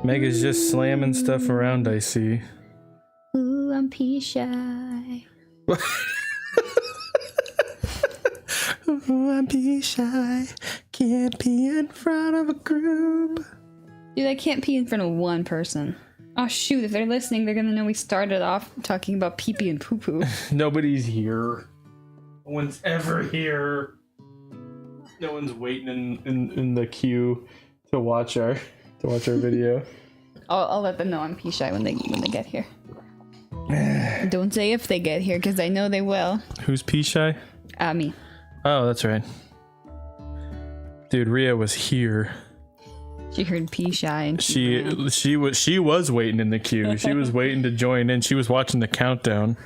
Mega's just slamming stuff around, I see. Ooh, I'm pee shy. Ooh, I'm pee shy. Can't pee in front of a group. Dude, I can't pee in front of one person. Oh shoot, if they're listening, they're gonna know we started off talking about pee-pee and poo-poo. Nobody's here. No one's ever here. No one's waiting in the queue to watch our video. I'll let them know I'm pee shy when they get here. Don't say if they get here, because I know they will. Who's pee shy? Me. Oh, that's right. Dude, Rhea was here. She heard pee shy and she was waiting in the queue. She was waiting to join in. She was watching the countdown.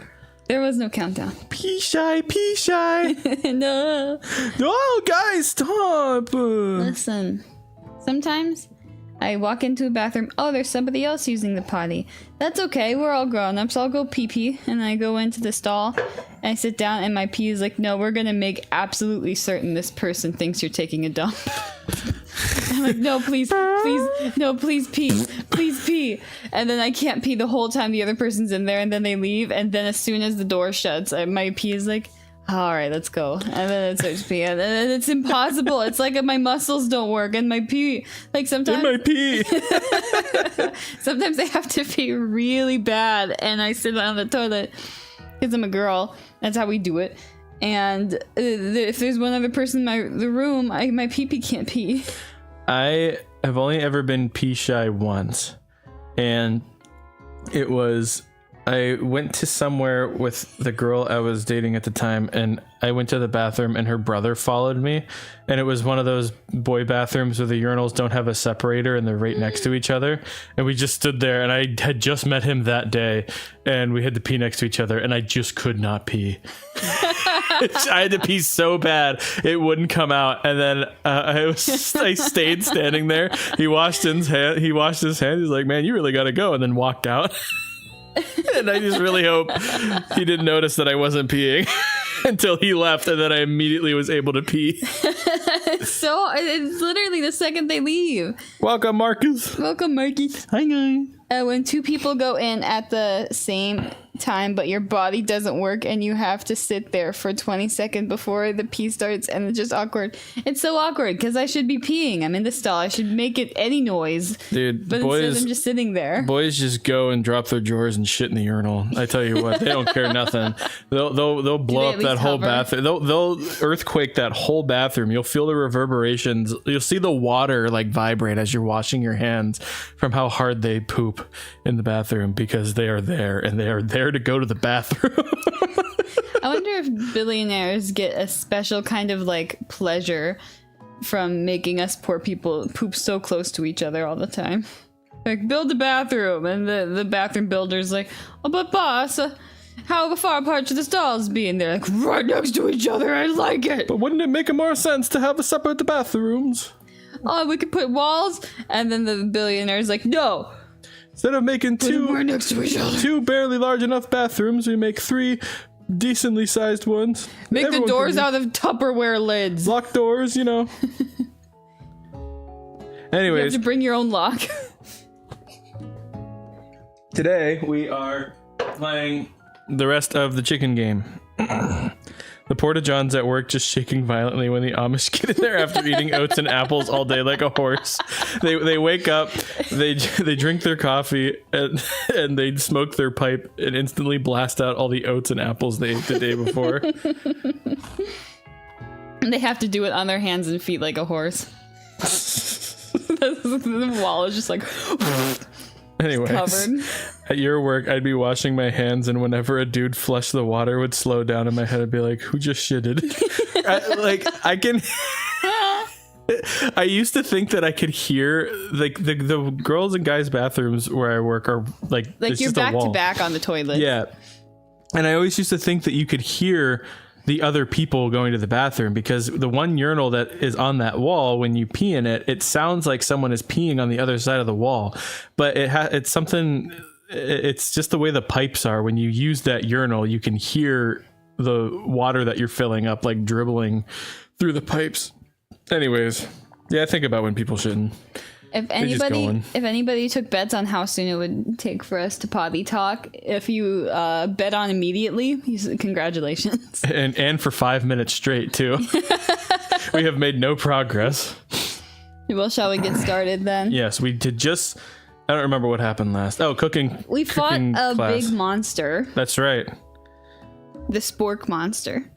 There was no countdown. Pee shy, pee shy. No. No, guys, stop. Listen, sometimes I walk into a bathroom. Oh, there's somebody else using the potty. That's okay. We're all grown-ups. I'll go pee-pee. And I go into the stall. And I sit down and my pee is like, no, we're going to make absolutely certain this person thinks you're taking a dump. I'm like, no, please, no, please pee. Please pee. And then I can't pee the whole time the other person's in there. And then they leave. And then as soon as the door shuts, my pee is like, all right, let's go. And then it starts peeing. And then it's impossible. It's like my muscles don't work. And my pee, like sometimes. In my pee. Sometimes I have to pee really bad. And I sit on the toilet because I'm a girl. That's how we do it. And if there's one other person in the room, my pee-pee can't pee. I have only ever been pee shy once. And it was... I went to somewhere with the girl I was dating at the time, and I went to the bathroom and her brother followed me, and it was one of those boy bathrooms where the urinals don't have a separator and they're right next to each other, and we just stood there, and I had just met him that day, and we had to pee next to each other, and I just could not pee. I had to pee so bad it wouldn't come out, and then I stayed standing there. He washed his hand. He's like, "Man, you really gotta go," and then walked out. And I just really hope he didn't notice that I wasn't peeing until he left, and then I immediately was able to pee. So it's literally the second they leave. Welcome, Marcus. Welcome, Marky. Hi, guys. When two people go in at the same time, but your body doesn't work and you have to sit there for 20 seconds before the pee starts, and it's just awkward. It's so awkward because I should be peeing. I'm in the stall. I should make it any noise. Dude, but instead I'm just sitting there. Boys just go and drop their drawers and shit in the urinal. I tell you what, they don't care nothing. They'll blow up that whole bathroom. They'll earthquake that whole bathroom. You'll feel the reverberations. You'll see the water like vibrate as you're washing your hands from how hard they poop in the bathroom, because they are there, and they are there to go to the bathroom. I wonder if billionaires get a special kind of like pleasure from making us poor people poop so close to each other all the time. Like, build a bathroom, and the bathroom builder's like, oh, but boss, how far apart should the stalls be? And they're like, right next to each other. I like it. But wouldn't it make more sense to have a separate the bathrooms? Oh, we could put walls. And then the billionaire's like, no. Instead of making right next to each other. Two barely large enough bathrooms, we make 3 decently sized ones. Make Everyone the doors out of Tupperware lids. Lock doors, you know. Anyways. You have to bring your own lock. Today, we are playing the rest of the chicken game. The Porta-John's at work just shaking violently when the Amish get in there after eating oats and apples all day like a horse. They wake up, they drink their coffee, and they smoke their pipe and instantly blast out all the oats and apples they ate the day before. They have to do it on their hands and feet like a horse. The wall is just like... Anyways, covered. At your work, I'd be washing my hands, and whenever a dude flushed the water would slow down in my head, I'd be like, who just shitted? I used to think that I could hear, like, the girls and guys' bathrooms where I work are, like you're back to back on the toilet. Yeah. And I always used to think that you could hear the other people going to the bathroom, because the one urinal that is on that wall, when you pee in it, it sounds like someone is peeing on the other side of the wall. But it's something, it's just the way the pipes are. When you use that urinal, you can hear the water that you're filling up, like dribbling through the pipes. Anyways, yeah, I think about when people shouldn't. If just going. anybody took bets on how soon it would take for us to potty talk, if you bet on immediately, congratulations. And for 5 minutes straight too. We have made no progress. Well, shall we get started then? Yes, we did just. I don't remember what happened last. Oh, cooking. We fought a big monster. That's right. The spork monster.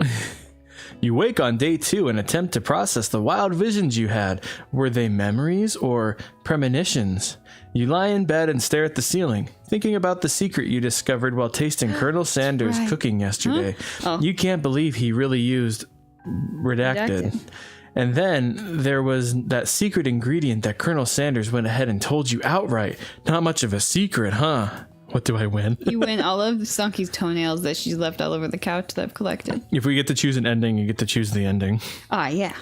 You wake on day 2 and attempt to process the wild visions you had. Were they memories or premonitions? You lie in bed and stare at the ceiling, thinking about the secret you discovered while tasting Colonel Sanders' cooking yesterday. Huh? Oh. You can't believe he really used redacted. And then there was that secret ingredient that Colonel Sanders went ahead and told you outright. Not much of a secret, huh? What do I win? You win all of Sunky's toenails that she's left all over the couch that I've collected. If we get to choose an ending, you get to choose the ending. Ah, yeah.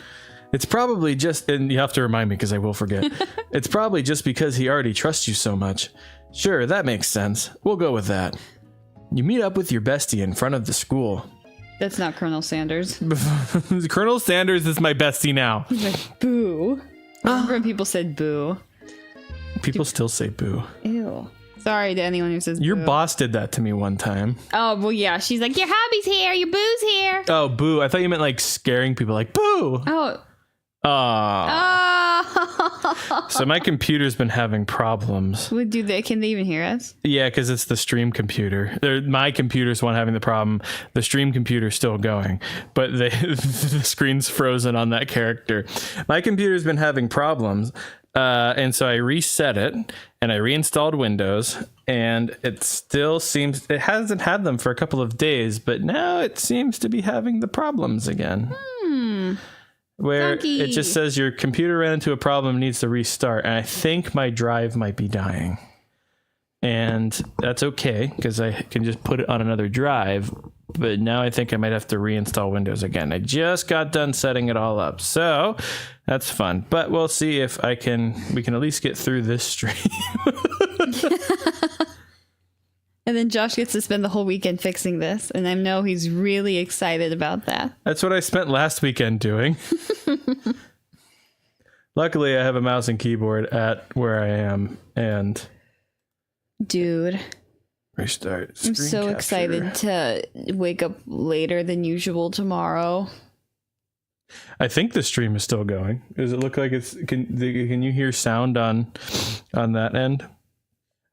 It's probably just, and you have to remind me because I will forget. It's probably just because he already trusts you so much. Sure, that makes sense. We'll go with that. You meet up with your bestie in front of the school. That's not Colonel Sanders. Colonel Sanders is my bestie now. He's like, boo. I remember when people said boo. People still say boo. Ew. Sorry to anyone who says Your boo. boss did that to me one time. Oh, well, yeah. She's like, your hobby's here. Your boo's here. Oh, boo. I thought you meant like scaring people. Like, boo. Oh. Oh. So my computer's been having problems. Can they even hear us? Yeah, because it's the stream computer. My computer's one having the problem. The stream computer's still going, but the screen's frozen on that character. My computer's been having problems, and so I reset it and I reinstalled Windows, and it still seems it hasn't had them for a couple of days, but now it seems to be having the problems again. Where Funky. It just says your computer ran into a problem and needs to restart. And I think my drive might be dying. And that's okay, because I can just put it on another drive. But now I think I might have to reinstall Windows again. I just got done setting it all up. So that's fun. But we'll see if we can at least get through this stream. And then Josh gets to spend the whole weekend fixing this. And I know he's really excited about that. That's what I spent last weekend doing. Luckily, I have a mouse and keyboard at where I am. And dude, restart. I'm so excited to wake up later than usual tomorrow. I think the stream is still going. Does it look like it's... Can you hear sound on that end?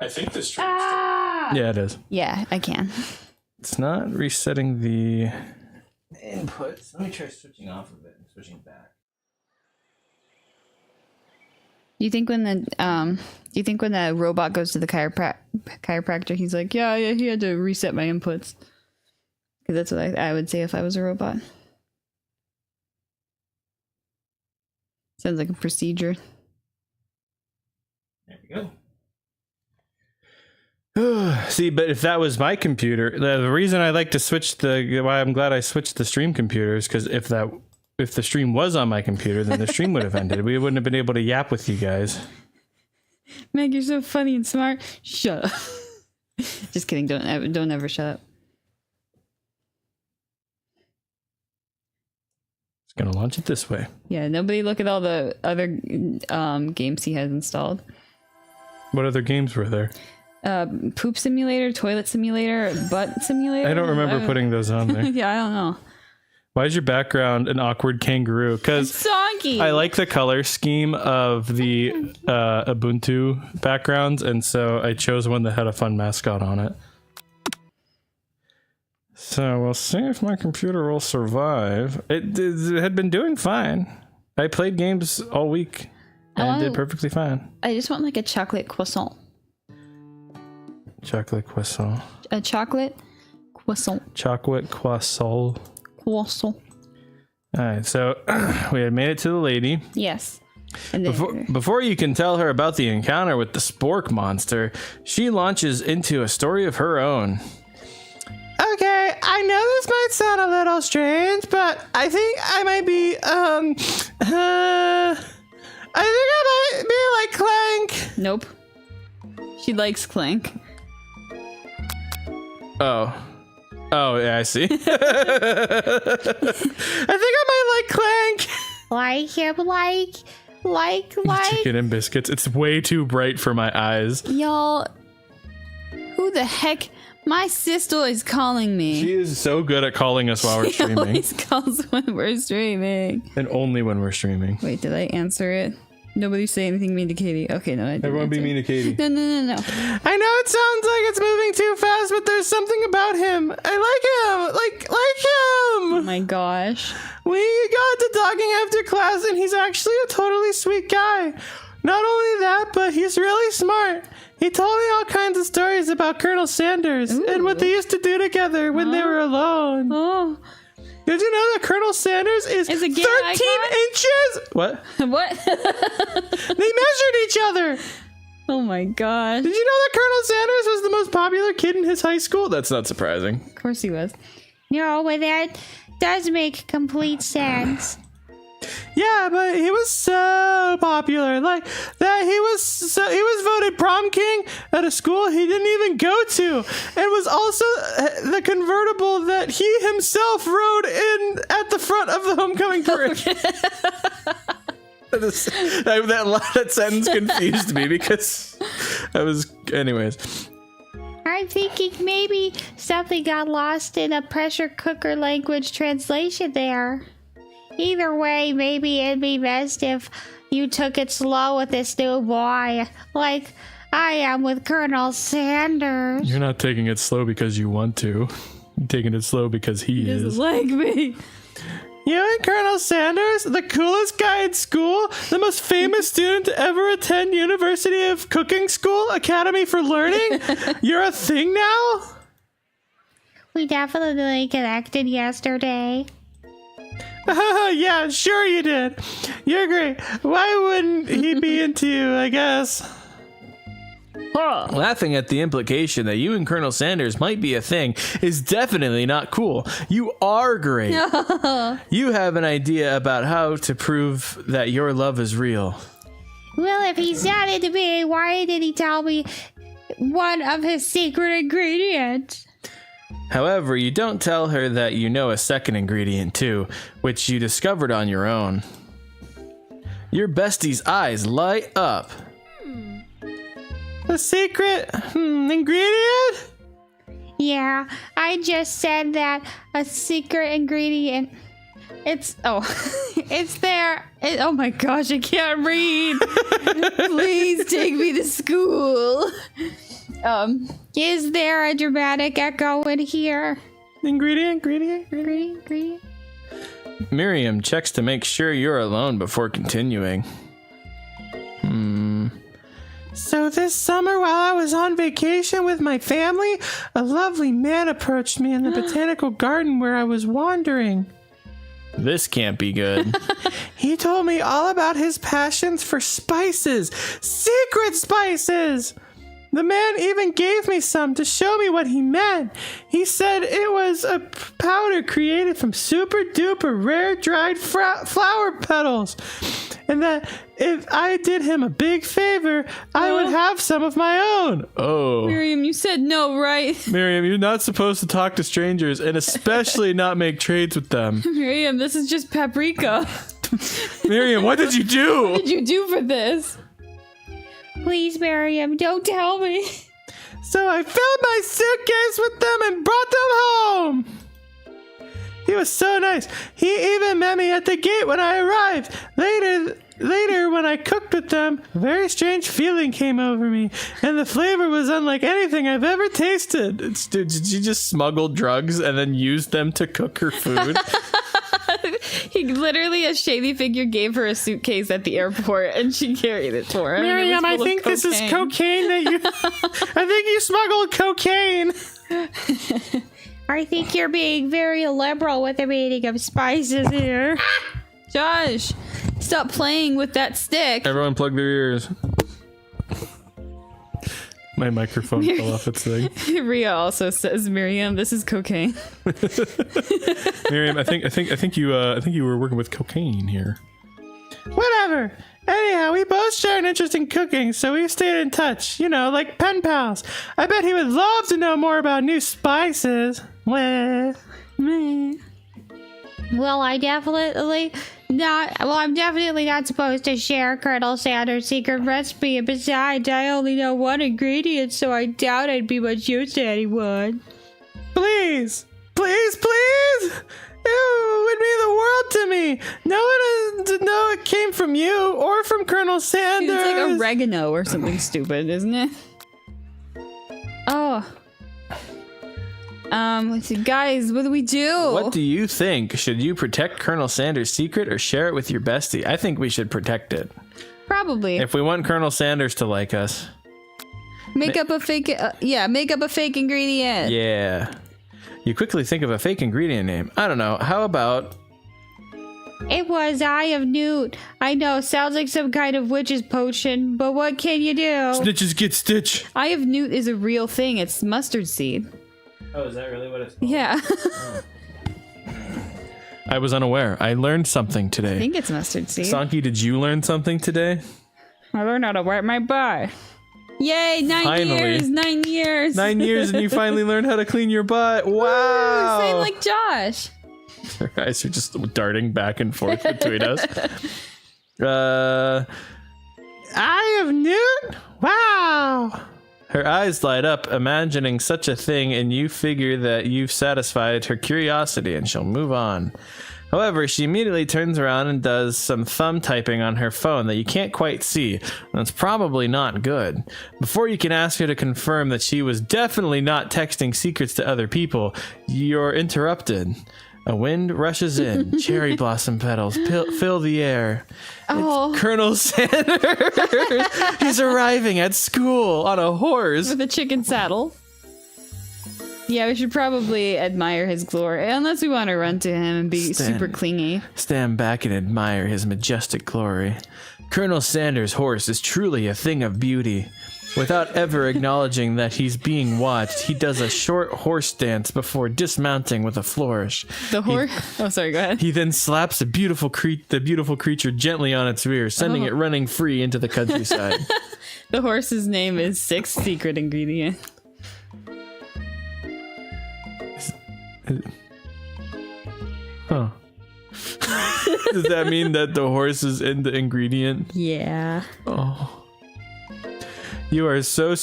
I think the stream is still... Yeah, it is. Yeah, I can. It's not resetting the inputs. Let me try switching off of it and switching back. Do you think when the robot goes to the chiropractor, he's like, yeah, he had to reset my inputs? Because that's what I would say if I was a robot. Sounds like a procedure. There we go. See, but if that was my computer, the reason I like to why I'm glad I switched the stream computer is because if the stream was on my computer, then the stream would have ended. We wouldn't have been able to yap with you guys. Meg, you're so funny and smart. Shut up. Just kidding. Don't ever shut up. It's gonna launch it this way. Yeah, nobody look at all the other games he has installed. What other games were there? Poop simulator, toilet simulator, butt simulator. I don't remember putting those on there. Yeah, I don't know. Why is your background an awkward kangaroo? Because I like the color scheme of the Ubuntu backgrounds, and so I chose one that had a fun mascot on it. So we'll see if my computer will survive. It had been doing fine. I played games all week and did perfectly fine. I just want like a chocolate croissant. Chocolate croissant. A chocolate croissant. Chocolate croissant. Croissant. All right, so we had made it to the lady. Yes. And then before you can tell her about the encounter with the spork monster, she launches into a story of her own. Okay, I know this might sound a little strange, but I think I might be, I think I might be like Clank. Nope. She likes Clank. Oh, yeah, I see. I think I might like Clank. Like him, like Chicken and biscuits. It's way too bright for my eyes. Y'all, who the heck? My sister is calling me. She is so good at calling us while we're She streaming. always calls when we're streaming. And only when we're streaming. Wait, did I answer it? Nobody say anything mean to Katie. Okay, no, I didn't. Everyone be answer. mean to Katie. No. I know it sounds like it's moving too fast, but there's something about him. I like him. Like Oh him. my gosh. We got to talking after class, and he's actually a totally sweet guy. Not only that, but he's really smart. He told me all kinds of stories about Colonel Sanders and what they used to do together when they were alone. Oh. Did you know that Colonel Sanders is Is a 13 gay icon? inches? What? What? They measured each other. Oh my gosh. Did you know that Colonel Sanders was the most popular kid in his high school? That's not surprising. Of course he was. No, but that does make complete sense. Yeah, but he was so popular. Like that he was voted prom king at a school he didn't even go to. And was also the convertible that he himself rode in at the front of the homecoming parade. That sentence confused me because I was anyways. I'm thinking maybe something got lost in a pressure cooker language translation there. Either way, maybe it'd be best if you took it slow with this new boy, like I am with Colonel Sanders. You're not taking it slow because you want to. You're taking it slow because he is. Doesn't like me. You and Colonel Sanders, the coolest guy in school, the most famous student to ever attend University of Cooking School, Academy for Learning? You're a thing now? We definitely connected yesterday. Yeah, sure you did. You're great. Why wouldn't he be into you, I guess? Laughing at the implication that you and Colonel Sanders might be a thing is definitely not cool. You are great. You have an idea about how to prove that your love is real. Well, if he's not into me, why did he tell me one of his secret ingredients? However, you don't tell her that you know a second ingredient too, which you discovered on your own. Your bestie's eyes light up. A secret ingredient? Yeah, I just said that a secret ingredient. It's there. Oh my gosh, I can't read. Please take me to school. Is there a dramatic echo in here? Ingredient? Miriam checks to make sure you're alone before continuing. So this summer while I was on vacation with my family, a lovely man approached me in the botanical garden where I was wandering. This can't be good. He told me all about his passions for spices. Secret spices! The man even gave me some to show me what he meant. He said it was a powder created from super duper rare dried flower petals. And that if I did him a big favor, I would have some of my own. Oh. Miriam, you said no, right? Miriam, you're not supposed to talk to strangers and especially not make trades with them. Miriam, this is just paprika. Miriam, what did you do? What did you do for this? Please, Miriam, don't tell me. So I filled my suitcase with them and brought them home. He was so nice. He even met me at the gate when I arrived. Later, when I cooked with them, a very strange feeling came over me, and the flavor was unlike anything I've ever tasted. Dude, did you just smuggle drugs and then use them to cook her food? He literally, a shady figure gave her a suitcase at the airport, and she carried it for him. Miriam, I think this is cocaine that you... I think you smuggled cocaine. I think you're being very liberal with the meaning of spices here. Josh, stop playing with that stick. Everyone plug their ears. My microphone fell off its thing. Ria also says, Miriam, this is cocaine. Miriam, I think you were working with cocaine here. Whatever. Anyhow, we both share an interest in cooking, so we stayed in touch. You know, like pen pals. I bet he would love to know more about new spices. Meh. Well, I'm definitely not supposed to share Colonel Sanders' secret recipe. And besides, I only know one ingredient, so I doubt I'd be much use to anyone. Please, please, please. It would mean the world to me. No one to know it came from you or from Colonel Sanders. It's like oregano or something stupid, isn't it? Oh. Let's see, guys, what do we do? What do you think? Should you protect Colonel Sanders' secret or share it with your bestie? I think we should protect it. Probably. If we want Colonel Sanders to like us. Make up a fake ingredient. Yeah. You quickly think of a fake ingredient name. I don't know. How about... It was Eye of Newt. I know, sounds like some kind of witch's potion, but what can you do? Snitches get stitch. Eye of Newt is a real thing. It's mustard seed. Oh, is that really what it's called? Yeah. I was unaware. I learned something today. I think it's mustard seed. Sonky, did you learn something today? I learned how to wipe my butt. Yay, 9 Finally. years, 9 years. 9 years and you finally learned how to clean your butt. Wow. Same like Josh. Our eyes are just darting back and forth between us. Eye of Newt? Wow. Her eyes light up, imagining such a thing, and you figure that you've satisfied her curiosity and she'll move on. However, she immediately turns around and does some thumb typing on her phone that you can't quite see. That's probably not good. Before you can ask her to confirm that she was definitely not texting secrets to other people, you're interrupted. A wind rushes in. Cherry blossom petals fill the air. Oh. It's Colonel Sanders. He's arriving at school on a horse. With a chicken saddle. Yeah, we should probably admire his glory, unless we want to run to him and be super clingy. Stand back and admire his majestic glory. Colonel Sanders' horse is truly a thing of beauty. Without ever acknowledging that he's being watched, he does a short horse dance before dismounting with a flourish. The horse? Oh, sorry, go ahead. He then slaps the beautiful creature gently on its rear, sending it running free into the countryside. The horse's name is Sixth Secret Ingredient. Huh. Does that mean that the horse is in the ingredient? Yeah. Oh. You are so...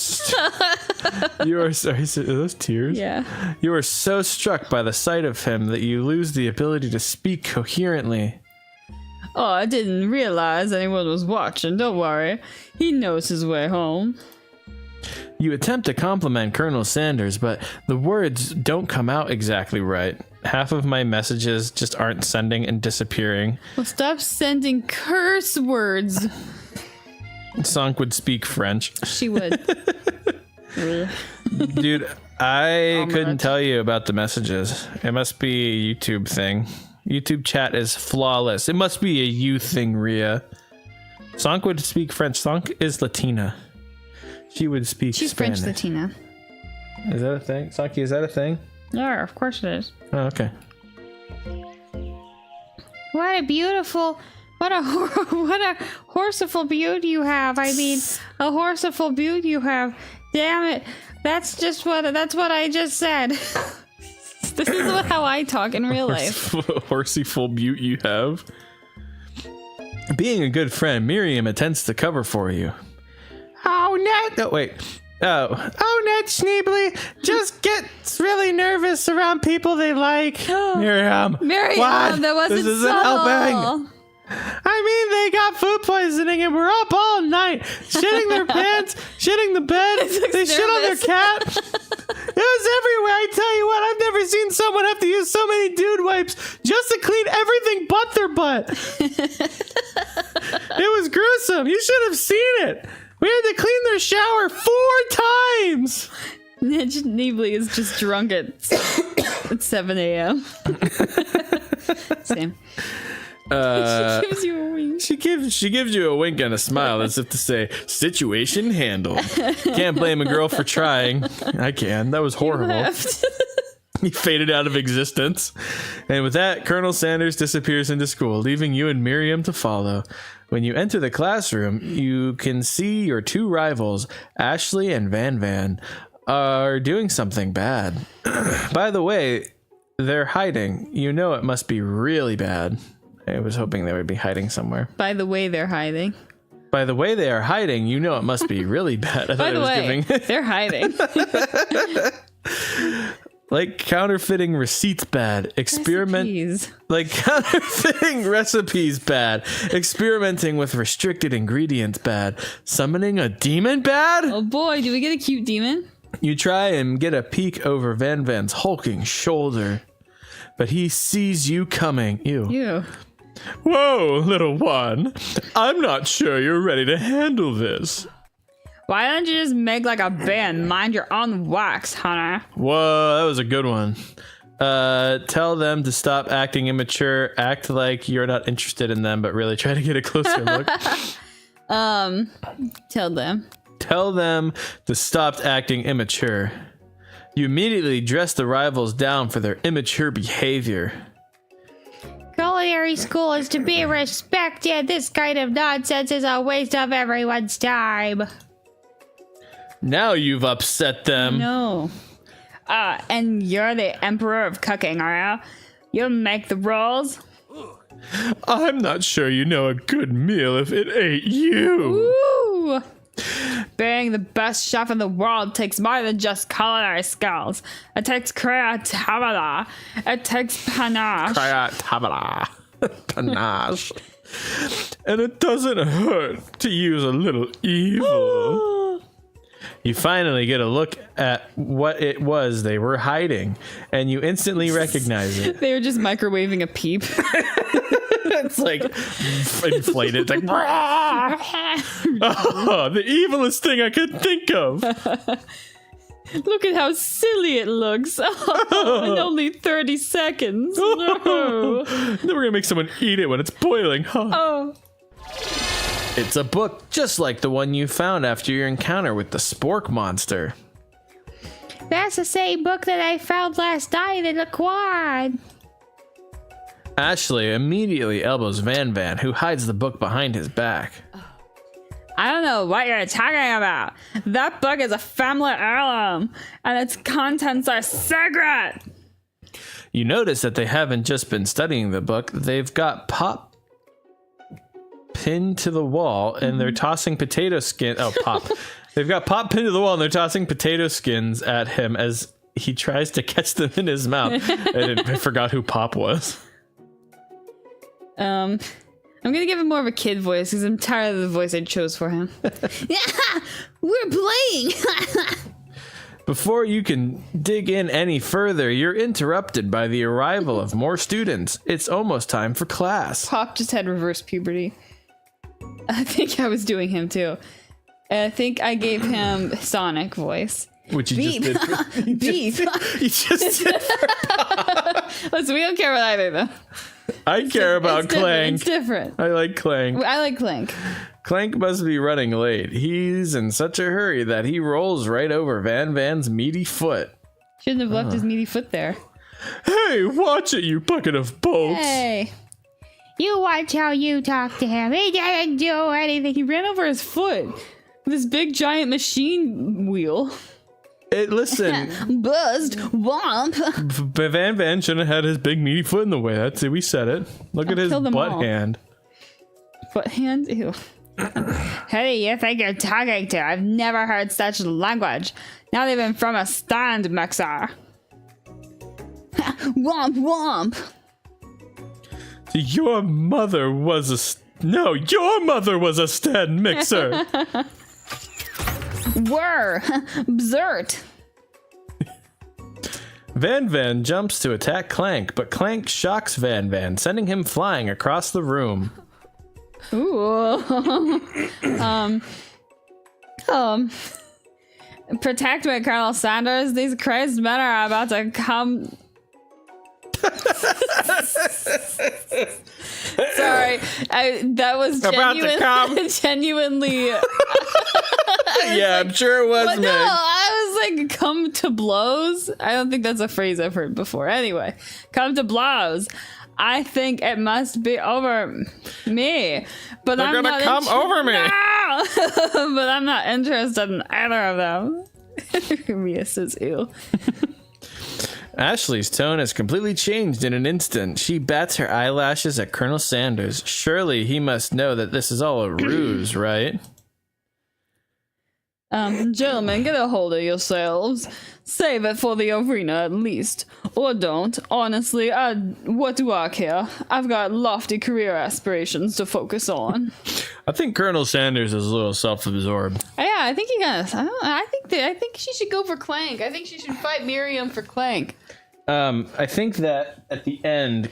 you are sorry, are those tears? Yeah. You are so struck by the sight of him that you lose the ability to speak coherently. Oh, I didn't realize anyone was watching. Don't worry. He knows his way home. You attempt to compliment Colonel Sanders, but the words don't come out exactly right. Half of my messages just aren't sending and disappearing. Well, stop sending curse words. Sonk would speak French. She would. Dude, I couldn't tell you about the messages. It must be a YouTube thing. YouTube chat is flawless. It must be a you thing, Rhea. Sonk would speak French. Sonk is Latina. She would speak She's Spanish. French Latina. Is that a thing? Sonky, is that a thing? Yeah, of course it is. Oh, okay. What a beautiful, what a horseful beauty you have. I mean, a horseful beauty you have. Damn it. That's what I just said. This is how I talk in real life. Horsey full butte you have. Being a good friend, Miriam attempts to cover for you. Oh, Ned. Oh, wait. Oh, Ned Schneebly just gets really nervous around people they like. Miriam. What? That wasn't This isn't subtle. helping. I mean, they got food poisoning and we're up all night, shitting their pants, shitting the bed. They shit on their cat. It was everywhere. I tell you what, I've never seen someone have to use so many dude wipes just to clean everything but their butt. It was gruesome. You should have seen it. We had to clean their shower 4 times. Ned Neebly is just drunk at 7 a.m. Same. She gives you a wink. She gives you a wink and a smile as if to say, situation handled. Can't blame a girl for trying. I can. That was horrible. He faded out of existence. And with that, Colonel Sanders disappears into school, leaving you and Miriam to follow. When you enter the classroom, you can see your 2 rivals, Ashley and Van, are doing something bad. By the way, they're hiding. You know it must be really bad. I was hoping they would be hiding somewhere. By the way, they're hiding. By the way they are hiding, you know it must be really bad. I By thought the way, they're hiding. Like counterfeiting receipts bad. Recipes. Like counterfeiting recipes bad. Experimenting with restricted ingredients bad. Summoning a demon bad? Oh boy, do we get a cute demon? You try and get a peek over Van Van's hulking shoulder, but he sees you coming. Ew. Ew. Whoa, little one. I'm not sure you're ready to handle this. Why don't you just make like a band? Mind your own wax, Hunter. Whoa, that was a good one. Tell them to stop acting immature. Act like you're not interested in them, but really try to get a closer look. Tell them. Tell them to stop acting immature. You immediately dress the rivals down for their immature behavior. Culinary school is to be respected. This kind of nonsense is a waste of everyone's time. Now you've upset them. No. And you're the emperor of cooking, are you? You make the rules? I'm not sure you know a good meal if it ain't you. Ooh. Being the best chef in the world takes more than just culinary skills. It takes creativity. It takes panache. Panache. And it doesn't hurt to use a little evil. You finally get a look at what it was they were hiding, and you instantly recognize it. They were just microwaving a peep. It's like inflated. It's like, oh, the evilest thing I could think of. Look at how silly it looks. Oh, in only 30 seconds. No. Then we're going to make someone eat it when it's boiling. Huh? Oh. It's a book just like the one you found after your encounter with the spork monster. That's the same book that I found last night in the quad. Ashley immediately elbows Van Van, who hides the book behind his back. I don't know what you're talking about. That book is a family heirloom, and its contents are secret. You notice that they haven't just been studying the book, they've got Pop pinned to the wall, and they're tossing potato skin. Oh, Pop. They've got Pop pinned to the wall, and they're tossing potato skins at him as he tries to catch them in his mouth. I forgot who Pop was. I'm gonna give him more of a kid voice because I'm tired of the voice I chose for him. Yeah, we're playing. Before you can dig in any further, you're interrupted by the arrival of more students. It's almost time for class. Pop just had reverse puberty. I think I was doing him too. I think I gave him Sonic voice. Which you Beep. just did. For, Beep. You just did. Listen, we don't care about either though. I care about Clank. It's different. I like Clank. I like Clank. Clank must be running late. He's in such a hurry that he rolls right over Van Van's meaty foot. Shouldn't have left his meaty foot there. Hey, watch it, you bucket of bolts. Hey. You watch how you talk to him. He didn't do anything. He ran over his foot with this big giant machine wheel. Listen, Buzzed. Womp. Van Van shouldn't have had his big meaty foot in the way. That's it. We said it. Look at his kill them butt all. hand. Butt hand? Ew. Who do you think you're talking to? I've never heard such language. Not even from a stand mixer. Womp womp. Your mother was a stand mixer. Were. Bzert. Van Van jumps to attack Clank, but Clank shocks Van Van, sending him flying across the room. Ooh. Protect me, Colonel Sanders. These crazed men are about to come. Sorry, that was About to come. genuinely. Yeah, I'm sure it was, But Meg. no, I was like, come to blows. I don't think that's a phrase I've heard before. Anyway, come to blows. I think it must be over me. But They're I'm gonna not come over me. No! But I'm not interested in either of them. Mia says ew. Ashley's tone has completely changed in an instant. She bats her eyelashes at Colonel Sanders. Surely he must know that this is all a ruse, right? Gentlemen, get a hold of yourselves. Save it for the arena at least. Or don't. Honestly, what do I care? I've got lofty career aspirations to focus on. I think Colonel Sanders is a little self-absorbed. Yeah, I think I think she should go for Clank. I think she should fight Miriam for Clank. I think that at the end,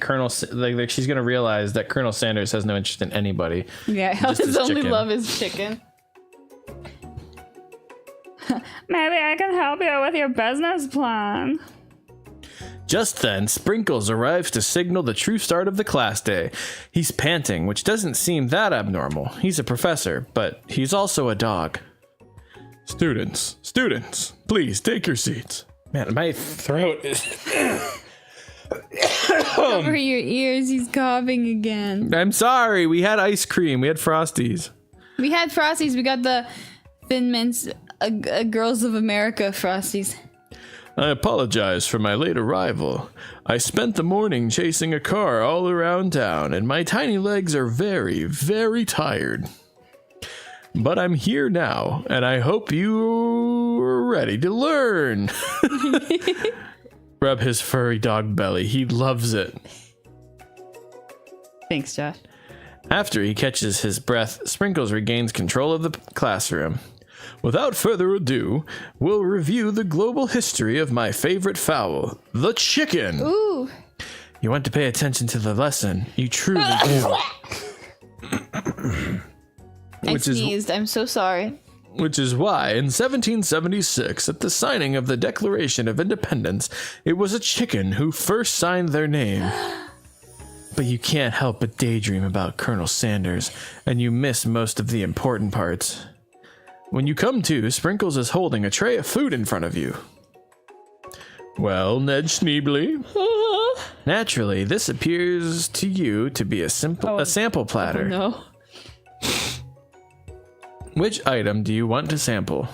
like she's gonna realize that Colonel Sanders has no interest in anybody. Yeah, his only love is chicken. Maybe I can help you with your business plan. Just then, Sprinkles arrives to signal the true start of the class day. He's panting, which doesn't seem that abnormal. He's a professor, but he's also a dog. Students, please take your seats. Man, my throat is... Cover your ears, he's coughing again. I'm sorry, we had ice cream, we had Frosties. We had Frosties, we got the Thin Mints, Girls of America Frosties. I apologize for my late arrival. I spent the morning chasing a car all around town, and my tiny legs are very, very tired. But I'm here now, and I hope you're ready to learn. Rub his furry dog belly. He loves it. Thanks, Josh. After he catches his breath, Sprinkles regains control of the classroom. Without further ado, we'll review the global history of my favorite fowl, the chicken. Ooh. You want to pay attention to the lesson. You truly do. I sneezed. I'm so sorry. Which is why, in 1776, at the signing of the Declaration of Independence, it was a chicken who first signed their name. But you can't help but daydream about Colonel Sanders, and you miss most of the important parts. When you come to, Sprinkles is holding a tray of food in front of you. Well, Ned Schneebly. Naturally, this appears to you to be a sample platter. No. Which item do you want to sample?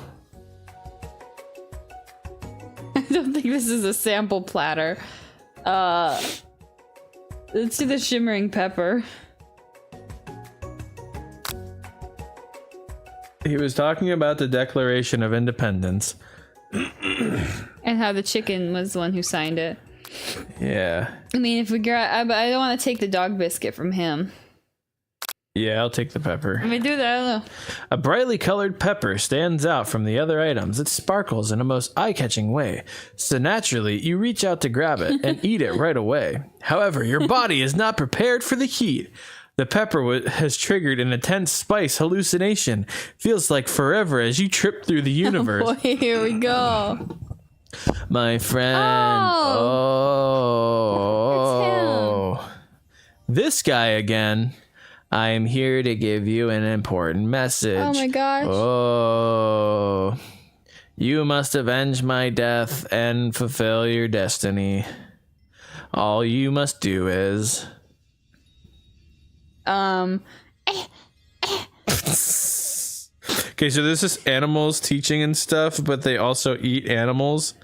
I don't think this is a sample platter. Let's do the shimmering pepper. He was talking about the Declaration of Independence. And how the chicken was the one who signed it. Yeah. I mean, if we grab... I don't want to take the dog biscuit from him. Yeah, I'll take the pepper. Let me do that. I don't know. A brightly colored pepper stands out from the other items. It sparkles in a most eye-catching way. So naturally, you reach out to grab it and eat it right away. However, your body is not prepared for the heat. The pepper has triggered an intense spice hallucination. Feels like forever as you trip through the universe. Oh boy, here we go. My friend. Oh. This guy again. I am here to give you an important message. Oh my gosh. Oh. You must avenge my death and fulfill your destiny. All you must do is... Okay, so this is animals teaching and stuff, but they also eat animals.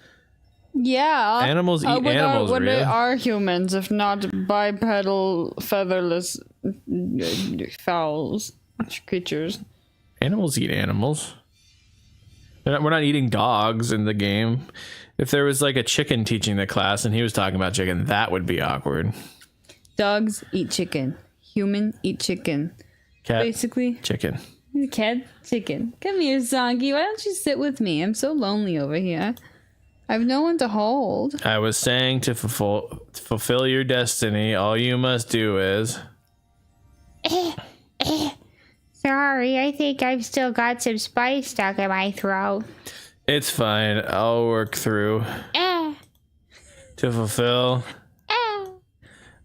Yeah. Animals eat animals, what really? are humans if not bipedal, featherless fowls, creatures? Animals eat animals. We're not eating dogs in the game. If there was like a chicken teaching the class and he was talking about chicken, that would be awkward. Dogs eat chicken. Human eat chicken. Cat, basically. Chicken. Cat, chicken. Come here, Zonky. Why don't you sit with me? I'm so lonely over here. I have no one to hold. I was saying to fulfill your destiny, all you must do is... Sorry, I think I've still got some spice stuck in my throat. It's fine. I'll work through to fulfill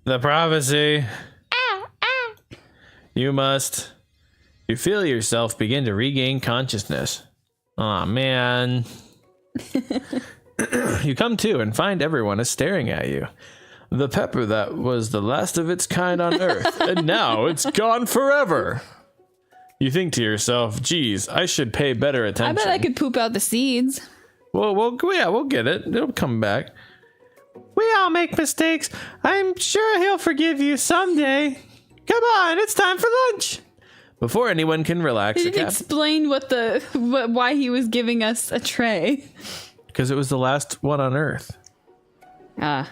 the prophecy. You feel yourself begin to regain consciousness. Aw, man. You come to and find everyone is staring at you. The pepper that was the last of its kind on Earth, and now it's gone forever. You think to yourself, geez, I should pay better attention. I bet I could poop out the seeds. Well, yeah, we'll get it. It'll come back. We all make mistakes. I'm sure he'll forgive you someday. Come on, it's time for lunch. Before anyone can relax, He didn't explain why he was giving us a tray. because it was the last one on Earth. Ah.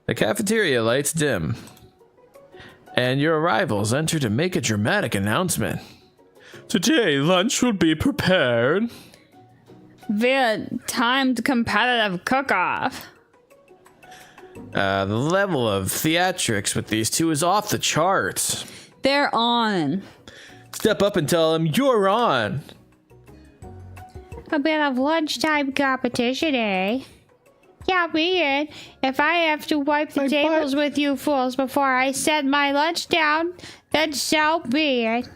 The cafeteria lights dim, and your arrivals enter to make a dramatic announcement. Today, lunch will be prepared. Via timed competitive cook-off. The level of theatrics with these two is off the charts. They're on. Step up and tell them you're on. A bit of lunchtime competition, eh? Yeah, me in. If I have to wipe the tables with you fools before I set my lunch down, then so be it.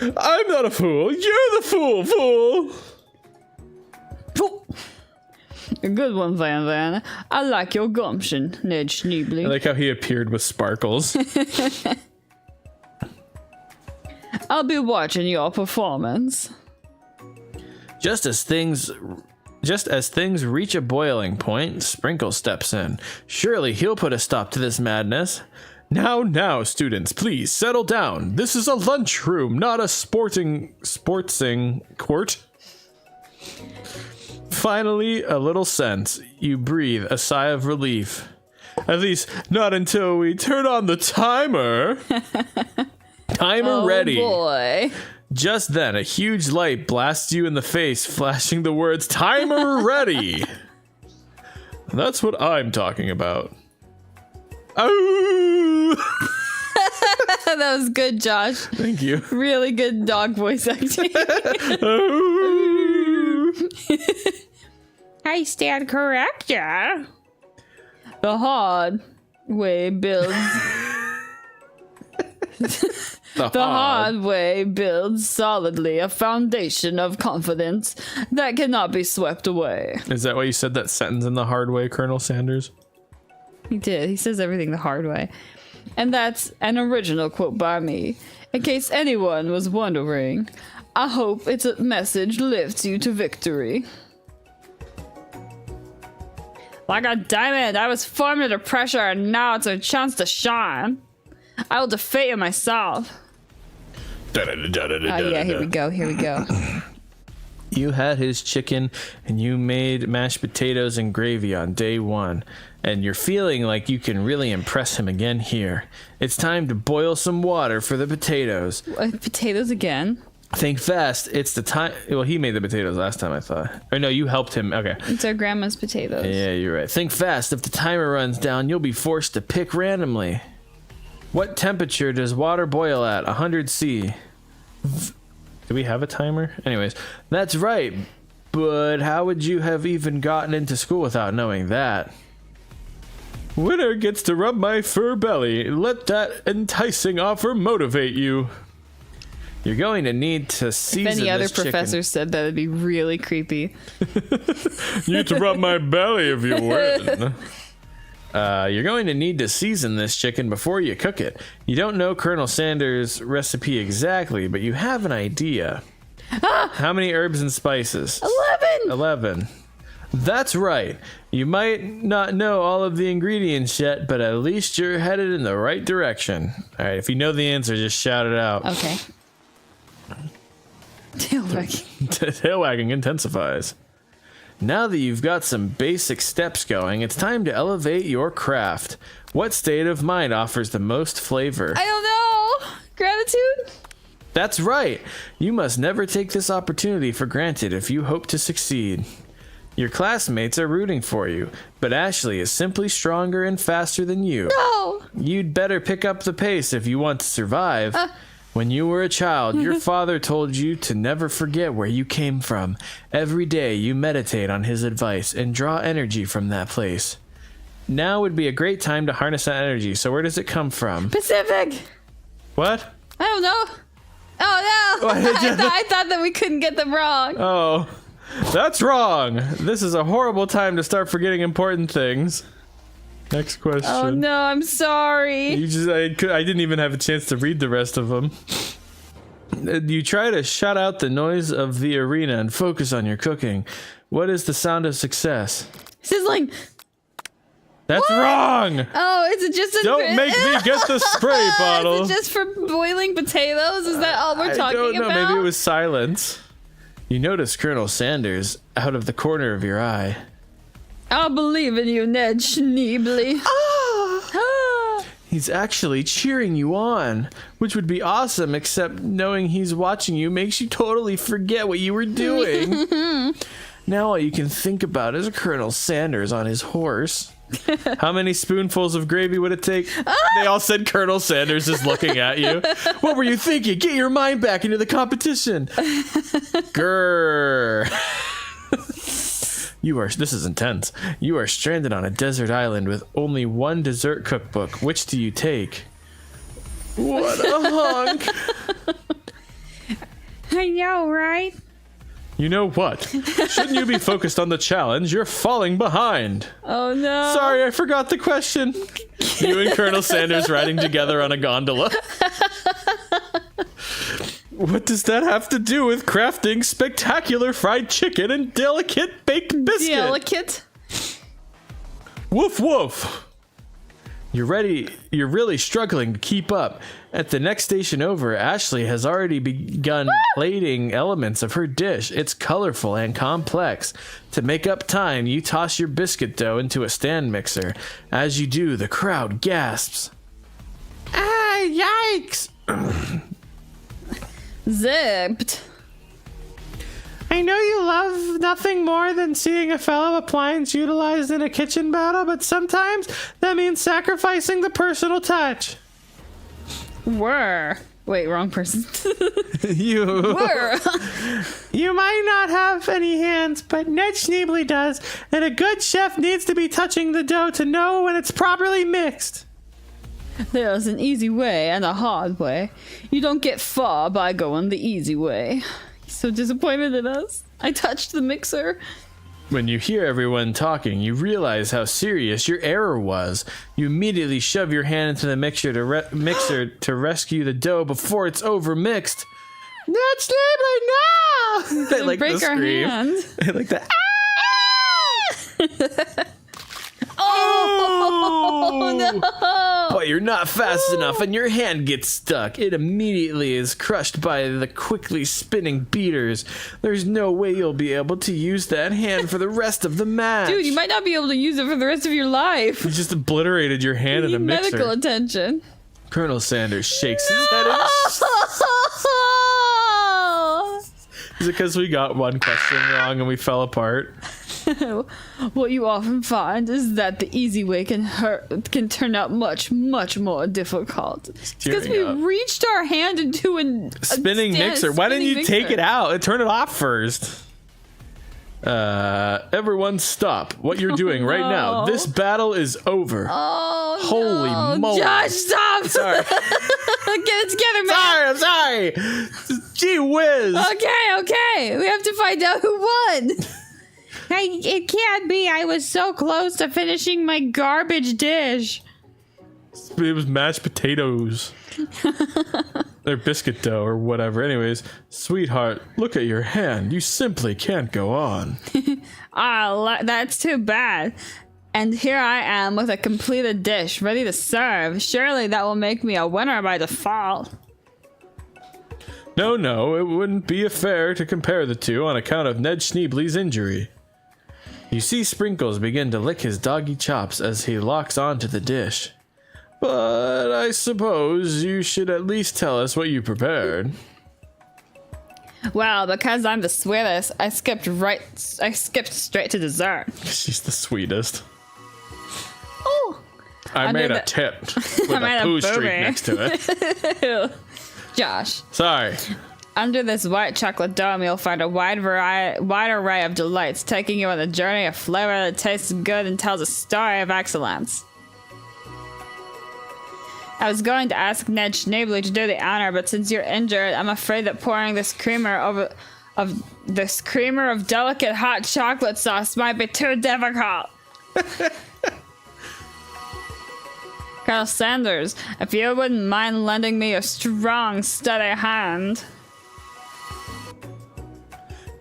I'm not a fool. You're the fool. A good one, Van Van. I like your gumption, Ned Schneebly. I like how he appeared with sparkles. I'll be watching your performance. Just as things reach a boiling point, Sprinkle steps in. Surely he'll put a stop to this madness. Now, students, please settle down. This is a lunchroom, not a sportsing court. Finally, a little sense. You breathe a sigh of relief. At least, not until we turn on the timer. Timer ready. Oh boy. Just then, a huge light blasts you in the face, flashing the words, "Timer ready!" That's what I'm talking about. Oh! That was good, Josh. Thank you. Really good dog voice acting. Oh! I stand corrected. The hard way builds. The hard way builds solidly a foundation of confidence that cannot be swept away. Is that why you said that sentence in the hard way, Colonel Sanders? He did. He says everything the hard way. And that's an original quote by me. In case anyone was wondering, I hope its a message lifts you to victory. Like a diamond, I was formed under pressure and now it's a chance to shine. I will defeat you myself. Yeah, here we go. You had his chicken and you made mashed potatoes and gravy on day one. And you're feeling like you can really impress him again here. It's time to boil some water for the potatoes. Potatoes again? Think fast. It's the time. Well, he made the potatoes last time, I thought. Or no, you helped him. Okay. It's our grandma's potatoes. Yeah, you're right. Think fast. If the timer runs down, you'll be forced to pick randomly. What temperature does water boil at? 100 C. Do we have a timer? Anyways, that's right. But how would you have even gotten into school without knowing that? Winner gets to rub my fur belly. Let that enticing offer motivate you. You're going to need to season If any other this chicken. professor said that, it'd be really creepy. You need to rub my belly if you win. You're going to need to season this chicken before you cook it. You don't know Colonel Sanders' recipe exactly, but you have an idea. How many herbs and spices? 11. That's right. You might not know all of the ingredients yet, but at least you're headed in the right direction. All right, if you know the answer, just shout it out. Okay. Tail wagging. Tail wagging intensifies. Now that you've got some basic steps going, it's time to elevate your craft. What state of mind offers the most flavor? I don't know. Gratitude? That's right. You must never take this opportunity for granted if you hope to succeed. Your classmates are rooting for you, but Ashley is simply stronger and faster than you. No. You'd better pick up the pace if you want to survive. When you were a child, your father told you to never forget where you came from. Every day you meditate on his advice and draw energy from that place. Now would be a great time to harness that energy. So where does it come from? Pacific. What? I don't know. Oh no. I thought that we couldn't get them wrong. Oh, that's wrong. This is a horrible time to start forgetting important things. Next question. Oh no, I'm sorry. I didn't even have a chance to read the rest of them. You try to shut out the noise of the arena and focus on your cooking. What is the sound of success? Sizzling. That's wrong. Oh, is it just Don't make me get the spray bottle. Is it just for boiling potatoes? Is that all we're talking I don't know. about? Maybe it was silence. You notice Colonel Sanders out of the corner of your eye. I'll believe in you, Ned Schneebly. Ah. He's actually cheering you on, which would be awesome, except knowing he's watching you makes you totally forget what you were doing. Now all you can think about is Colonel Sanders on his horse. How many spoonfuls of gravy would it take? They all said Colonel Sanders is looking at you. What were you thinking? Get your mind back into the competition. Grrr. This is intense. You are stranded on a desert island with only one dessert cookbook. Which do you take? What a hunk. I know, right? You know what? Shouldn't you be focused on the challenge? You're falling behind. Oh no. Sorry, I forgot the question. You and Colonel Sanders riding together on a gondola. What does that have to do with crafting spectacular fried chicken and delicate baked biscuit? Delicate? Woof woof. You're really struggling to keep up. At the next station over, Ashley has already begun plating elements of her dish. It's colorful and complex. To make up time, you toss your biscuit dough into a stand mixer. As you do, the crowd gasps. Ah, yikes! Zipped. I know you love nothing more than seeing a fellow appliance utilized in a kitchen battle, but sometimes that means sacrificing the personal touch. Wait, wrong person. You Were. You might not have any hands, but Ned Schneebly does, and a good chef needs to be touching the dough to know when it's properly mixed. There's an easy way and a hard way. You don't get far by going the easy way. He's so disappointed in us. I touched the mixer. When you hear everyone talking, you realize how serious your error was. You immediately shove your hand into the mixer to rescue the dough before it's overmixed. Ned Schneebly, no! I like break the our scream. hand. I like that. Oh no! But you're not fast enough and your hand gets stuck. It immediately is crushed by the quickly spinning beaters. There's no way you'll be able to use that hand for the rest of the match. Dude, you might not be able to use it for the rest of your life. You just obliterated your hand in You a need mixer. medical attention. Colonel Sanders shakes his head. Is it because we got one question wrong and we fell apart? What you often find is that the easy way can turn out much, much more difficult. Because we reached our hand into a spinning mixer. Why didn't you take it out and turn it off first? Everyone stop what you're doing right now. This battle is over. Oh, holy no. moly. Josh, stop! Sorry. Get it together, man! Sorry, I'm sorry! Gee whiz! Okay. We have to find out who won. It can't be. I was so close to finishing my garbage dish. It was mashed potatoes. Or biscuit dough or whatever. Anyways, sweetheart, look at your hand. You simply can't go on. That's too bad. And here I am with a completed dish ready to serve. Surely that will make me a winner by default. No, it wouldn't be fair to compare the two on account of Ned Schneebly's injury. You see Sprinkles begin to lick his doggy chops as he locks onto the dish. But I suppose you should at least tell us what you prepared. Well, because I'm the sweetest, I skipped straight to dessert. She's the sweetest. Oh! I made a tip with a poo streak next to it. Josh. Sorry. Under this white chocolate dome, you'll find a wide array of delights, taking you on a journey of flavor that tastes good and tells a story of excellence. I was going to ask Ned Schneebly to do the honor, but since you're injured, I'm afraid that pouring this creamer of delicate hot chocolate sauce might be too difficult. Colonel Sanders, if you wouldn't mind lending me a strong, steady hand.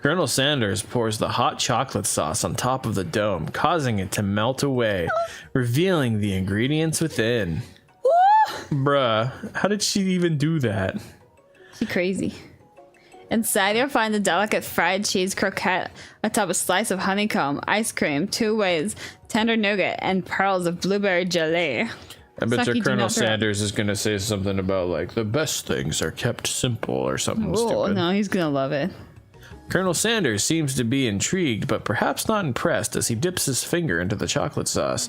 Colonel Sanders pours the hot chocolate sauce on top of the dome, causing it to melt away, revealing the ingredients within. Bruh, how did she even do that? She crazy. Inside, you'll find a delicate fried cheese croquette atop a slice of honeycomb, ice cream, 2 ways, tender nougat, and pearls of blueberry jelly. I bet Sucky, your do Colonel not throw. Sanders is going to say something about, like, the best things are kept simple or something Oh, stupid. no, he's gonna love it. Colonel Sanders seems to be intrigued, but perhaps not impressed as he dips his finger into the chocolate sauce.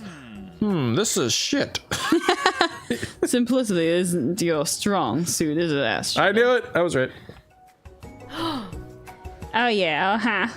This is shit. Simplicity isn't your strong suit, is it, Astro? I knew it. I was right. Oh, yeah, uh-huh.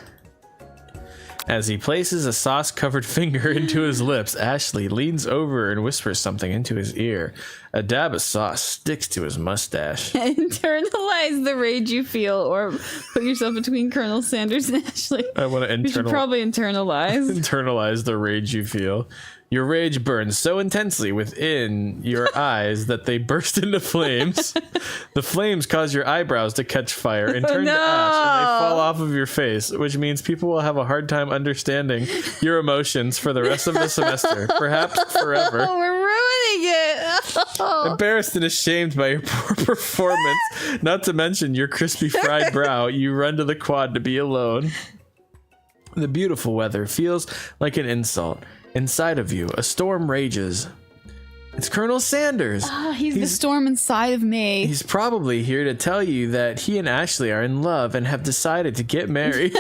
As he places a sauce-covered finger into his lips, Ashley leans over and whispers something into his ear. A dab of sauce sticks to his mustache. Internalize the rage you feel, or put yourself between Colonel Sanders and Ashley. I want to You should probably internalize. internalize the rage you feel. Your rage burns so intensely within your eyes that they burst into flames. The flames cause your eyebrows to catch fire and turn to ash, and they fall off of your face, which means people will have a hard time understanding your emotions for the rest of the semester, perhaps forever. Oh, we're ruining it. Embarrassed and ashamed by your poor performance, not to mention your crispy fried brow, you run to the quad to be alone. The beautiful weather feels like an insult. Inside of you, a storm rages. It's Colonel Sanders. He's the storm inside of me. He's probably here to tell you that he and Ashley are in love and have decided to get married.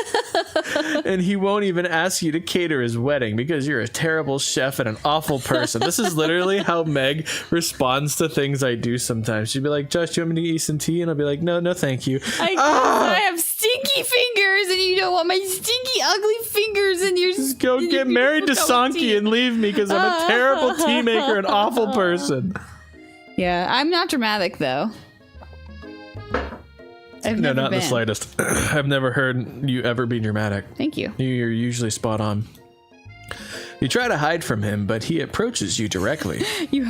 And he won't even ask you to cater his wedding because you're a terrible chef and an awful person. This is literally how Meg responds to things I do sometimes. She'd be like, Josh, do you want me to eat some tea? And I'll be like, no, thank you. I have stinky fingers, and you don't want my stinky, ugly fingers in your. Just go get married to Sanki and leave me because I'm a terrible tea maker and awful person. Yeah, I'm not dramatic though. I've No, never not in been. the slightest. I've never heard you ever be dramatic. Thank you. You're usually spot on. You try to hide from him, but he approaches you directly. You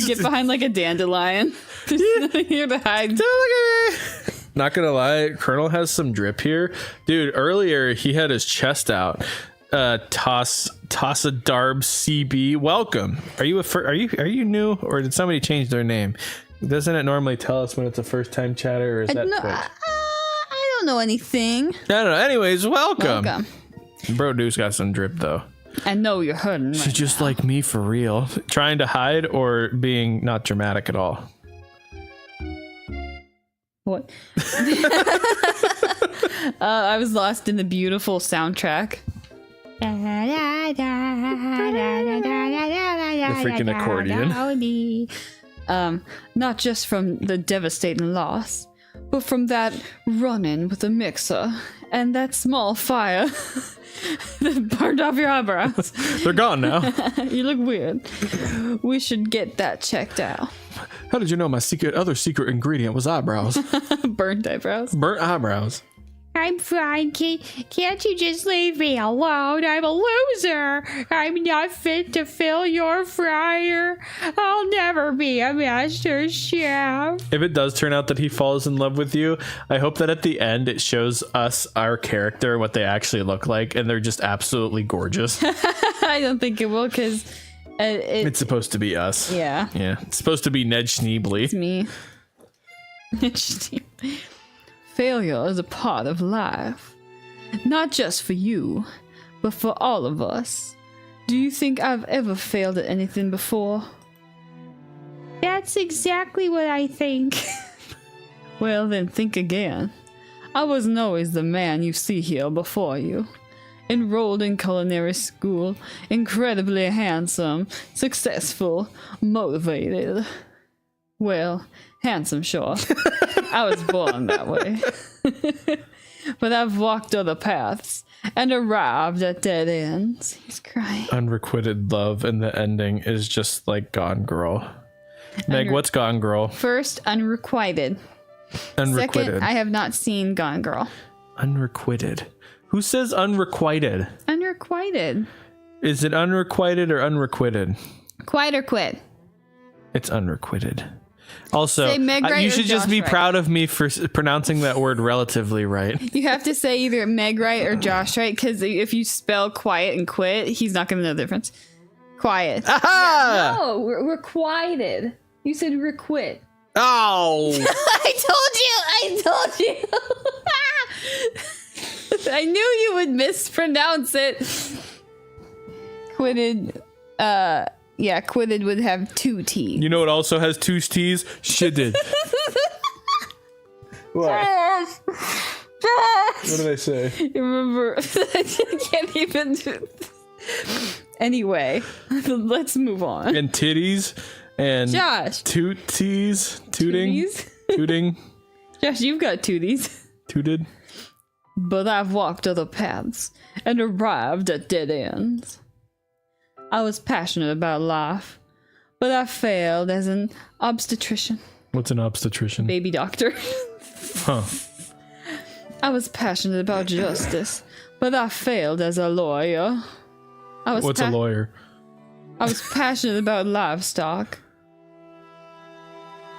get behind like a dandelion. There's nothing here to hide. Don't look at me. Not gonna lie, Colonel has some drip here. Dude, earlier he had his chest out. Toss a Darb CB. Welcome. Are you new, or did somebody change their name? Doesn't it normally tell us when it's a first time chatter, or is that No, Twitch? I don't know anything. I don't know. Anyways, welcome. Welcome. Bro Dude's got some drip though. I know you're hurting. She's Right just now. like me for real. Trying to hide or being not dramatic at all. What? I was lost in the beautiful soundtrack. The freaking accordion. Not just from the devastating loss, but from that run-in with the mixer and that small fire that burned off your eyebrows. They're gone now. You look weird. We should get that checked out. How did you know my other secret ingredient was eyebrows? Burnt eyebrows. Burnt eyebrows. I'm fine. Can't you just leave me alone? I'm a loser. I'm not fit to fill your fryer. I'll never be a master chef. If it does turn out that he falls in love with you, I hope that at the end it shows us our character, what they actually look like, and they're just absolutely gorgeous. I don't think it will, because It's supposed to be us. yeah, Yeah. It's supposed to be Ned Schneebly. it's me. Failure is a part of life. Not just for you, but for all of us. Do you think I've ever failed at anything before? That's exactly what I think. Well, then think again. I wasn't always the man you see here before you. Enrolled in culinary school, incredibly handsome, successful, motivated. Well, handsome, sure. I was born that way. But I've walked other paths and arrived at dead ends. He's crying. Unrequited love, and the ending is just like Gone Girl. Meg, what's Gone Girl? First, unrequited. Unrequited. Second, I have not seen Gone Girl. Unrequited. Who says unrequited? Unrequited. Is it unrequited or unrequited? Quite or quit? It's unrequited. Also, Say Meg right you or should just Josh be right. proud of me for pronouncing that word relatively right. You have to say either Meg right or Josh right, because if you spell quiet and quit, he's not going to know the difference. Quiet. Aha! No, we're quieted. You said we're quit. Oh! I told you. I knew you would mispronounce it. Quitted. Yeah, quitted would have 2 T's. You know what also has 2 T's? Shitted. What? What did I say? You remember? I can't even do. Anyway, let's move on. And titties and Josh. tooties, tooting, Tooties? tooting, Josh, you've got tooties. tooted. But I've walked other paths and arrived at dead ends. I was passionate about life, but I failed as an obstetrician, What's an obstetrician? baby doctor. Huh. I was passionate about justice, but I failed as a lawyer. What's a lawyer? I was passionate about livestock.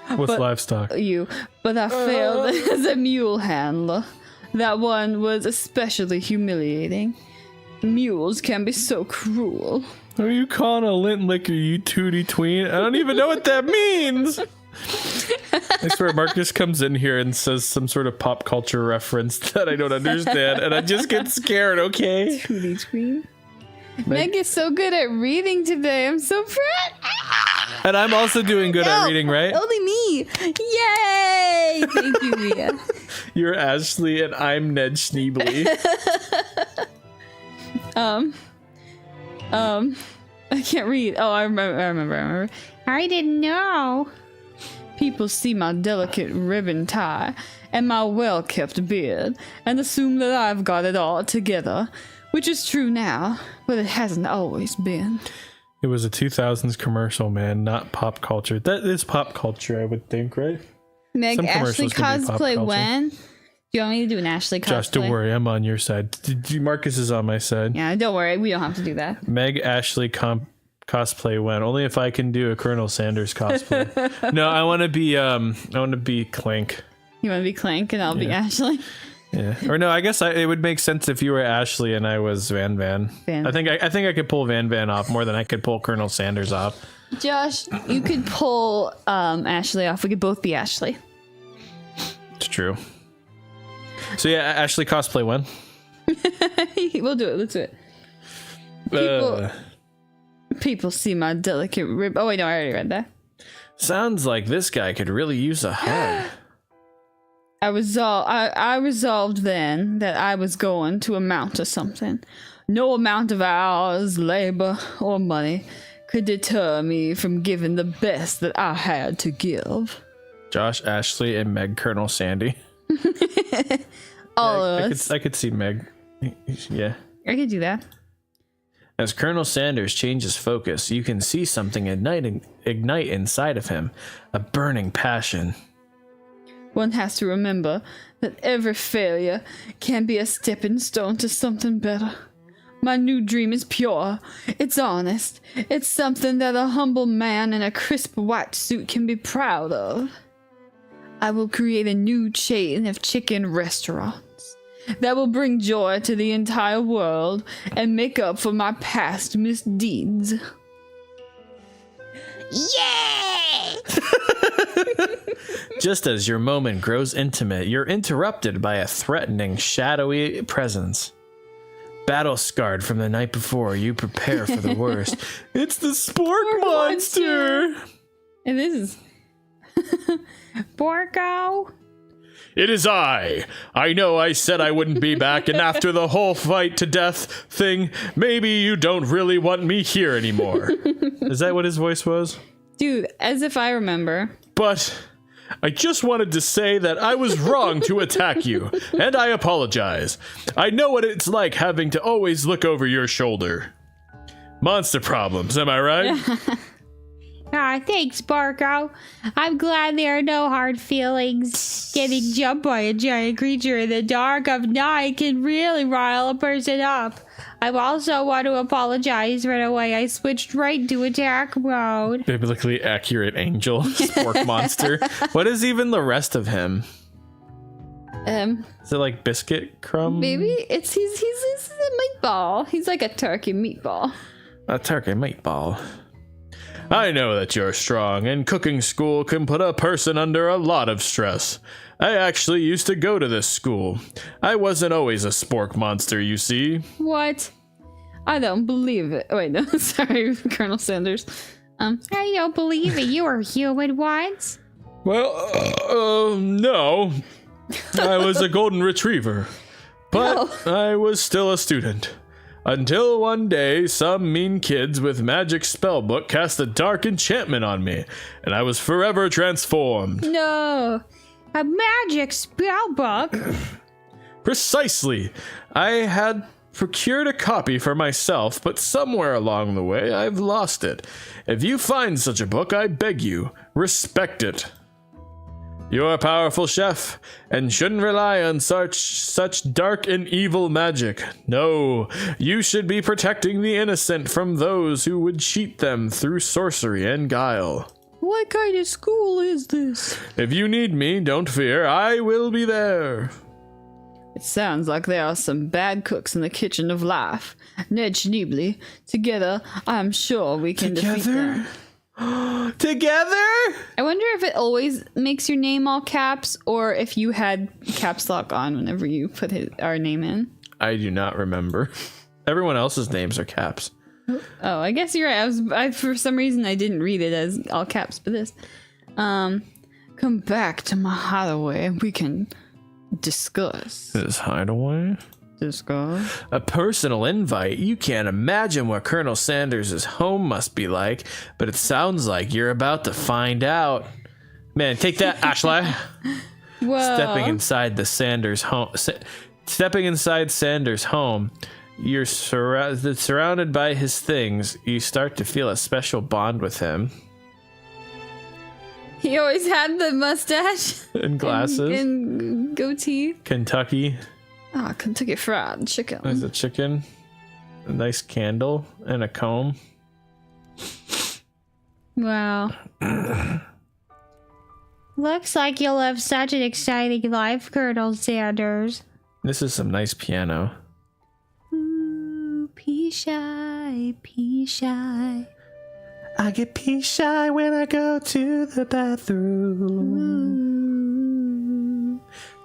What's But- livestock? But I failed as a mule handler. That one was especially humiliating. Mules can be so cruel. Who are you calling a lint licker, you tooty tween? I don't even know what that means. I swear Marcus comes in here and says some sort of pop culture reference that I don't understand, and I just get scared, okay? Tootie tween. Meg is so good at reading today. I'm so proud. And I'm also doing good at reading, right? Only me. Yay! Thank you, Mia. You're Ashley and I'm Ned Schneebly. I can't read. Oh, I remember. I didn't know. People see my delicate ribbon tie and my well-kept beard and assume that I've got it all together, which is true now, but it hasn't always been. It was a 2000s commercial, man, not pop culture. That is pop culture, I would think, right? Meg, Some Ashley commercials can be pop cosplay culture. when? Do you want me to do an Ashley cosplay? Josh, don't worry, I'm on your side. Marcus is on my side. Yeah, don't worry. We don't have to do that. Meg Ashley cosplay when? Only if I can do a Colonel Sanders cosplay. No, I want to be Clank. You want to be Clank and I'll be Ashley? Yeah. Or no, I guess it would make sense if you were Ashley and I was Van. Van. I think I could pull Van off more than I could pull Colonel Sanders off. Josh, you could pull Ashley off. We could both be Ashley. It's true. So yeah, Ashley cosplay when? We'll do it. Let's do it. People see my delicate rib. Oh wait, no, I already read that. Sounds like this guy could really use a hug. I resolved then that I was going to amount to something. No amount of hours, labor, or money could deter me from giving the best that I had to give. Josh, Ashley, and Meg Colonel Sandy. All of us. I could see Meg. Yeah. I could do that. As Colonel Sanders changes focus, you can see something ignite inside of him, a burning passion. One has to remember that every failure can be a stepping stone to something better. My new dream is pure. It's honest. It's something that a humble man in a crisp white suit can be proud of. I will create a new chain of chicken restaurants that will bring joy to the entire world and make up for my past misdeeds. Yay! Just as your moment grows intimate, you're interrupted by a threatening, shadowy presence. Battle scarred from the night before, you prepare for the worst. It's the Spork Monster! And this is Borgo? It is I. I know I said I wouldn't be back, and after the whole fight to death thing, maybe you don't really want me here anymore. Is that what his voice was? dude, as if I remember. But I just wanted to say that I was wrong to attack you, and I apologize. I know what it's like having to always look over your shoulder. Monster problems, am I right? Ah, thanks, Barco. I'm glad there are no hard feelings. Getting jumped by a giant creature in the dark of night can really rile a person up. I also want to apologize for the way I switched right into attack mode. Biblically accurate angel, spork monster. What is even the rest of him? Is it like biscuit crumb? Maybe he's a meatball. He's like a turkey meatball. A turkey meatball. I know that you're strong, and cooking school can put a person under a lot of stress. I actually used to go to this school. I wasn't always a spork monster, you see. What? I don't believe it. Oh, wait, no, sorry, Colonel Sanders. I don't believe it. You were human once. Well, no. I was a golden retriever. But I was still a student. Until one day, some mean kids with magic spellbook cast a dark enchantment on me, and I was forever transformed. No. A magic spellbook? Precisely. I had procured a copy for myself, but somewhere along the way, I've lost it. If you find such a book, I beg you, respect it. You're a powerful chef, and shouldn't rely on such dark and evil magic. No, you should be protecting the innocent from those who would cheat them through sorcery and guile. What kind of school is this? If you need me, don't fear, I will be there. It sounds like there are some bad cooks in the kitchen of life. Ned Schneebly, together, I'm sure we can defeat them. Together? I wonder if it always makes your name all caps, or if you had caps lock on whenever you put our name in. I do not remember. Everyone else's names are caps. Oh, I guess you're right. I for some reason I didn't read it as all caps, but this. Come back to my hideaway and we can discuss. This hideaway? Discuss? A personal invite. You can't imagine what Colonel Sanders' home must be like, but it sounds like you're about to find out. Man, take that, Ashley. Whoa. Stepping inside Sanders' home, you're surrounded by his things. You start to feel a special bond with him. He always had the mustache And glasses. and goatee. Kentucky. Ah, Kentucky Fried Chicken. There's a chicken. A nice candle and a comb. Wow. Looks like you'll have such an exciting life, Colonel Sanders. This is some nice piano. Ooh, pea shy, pea shy. I get pea shy when I go to the bathroom.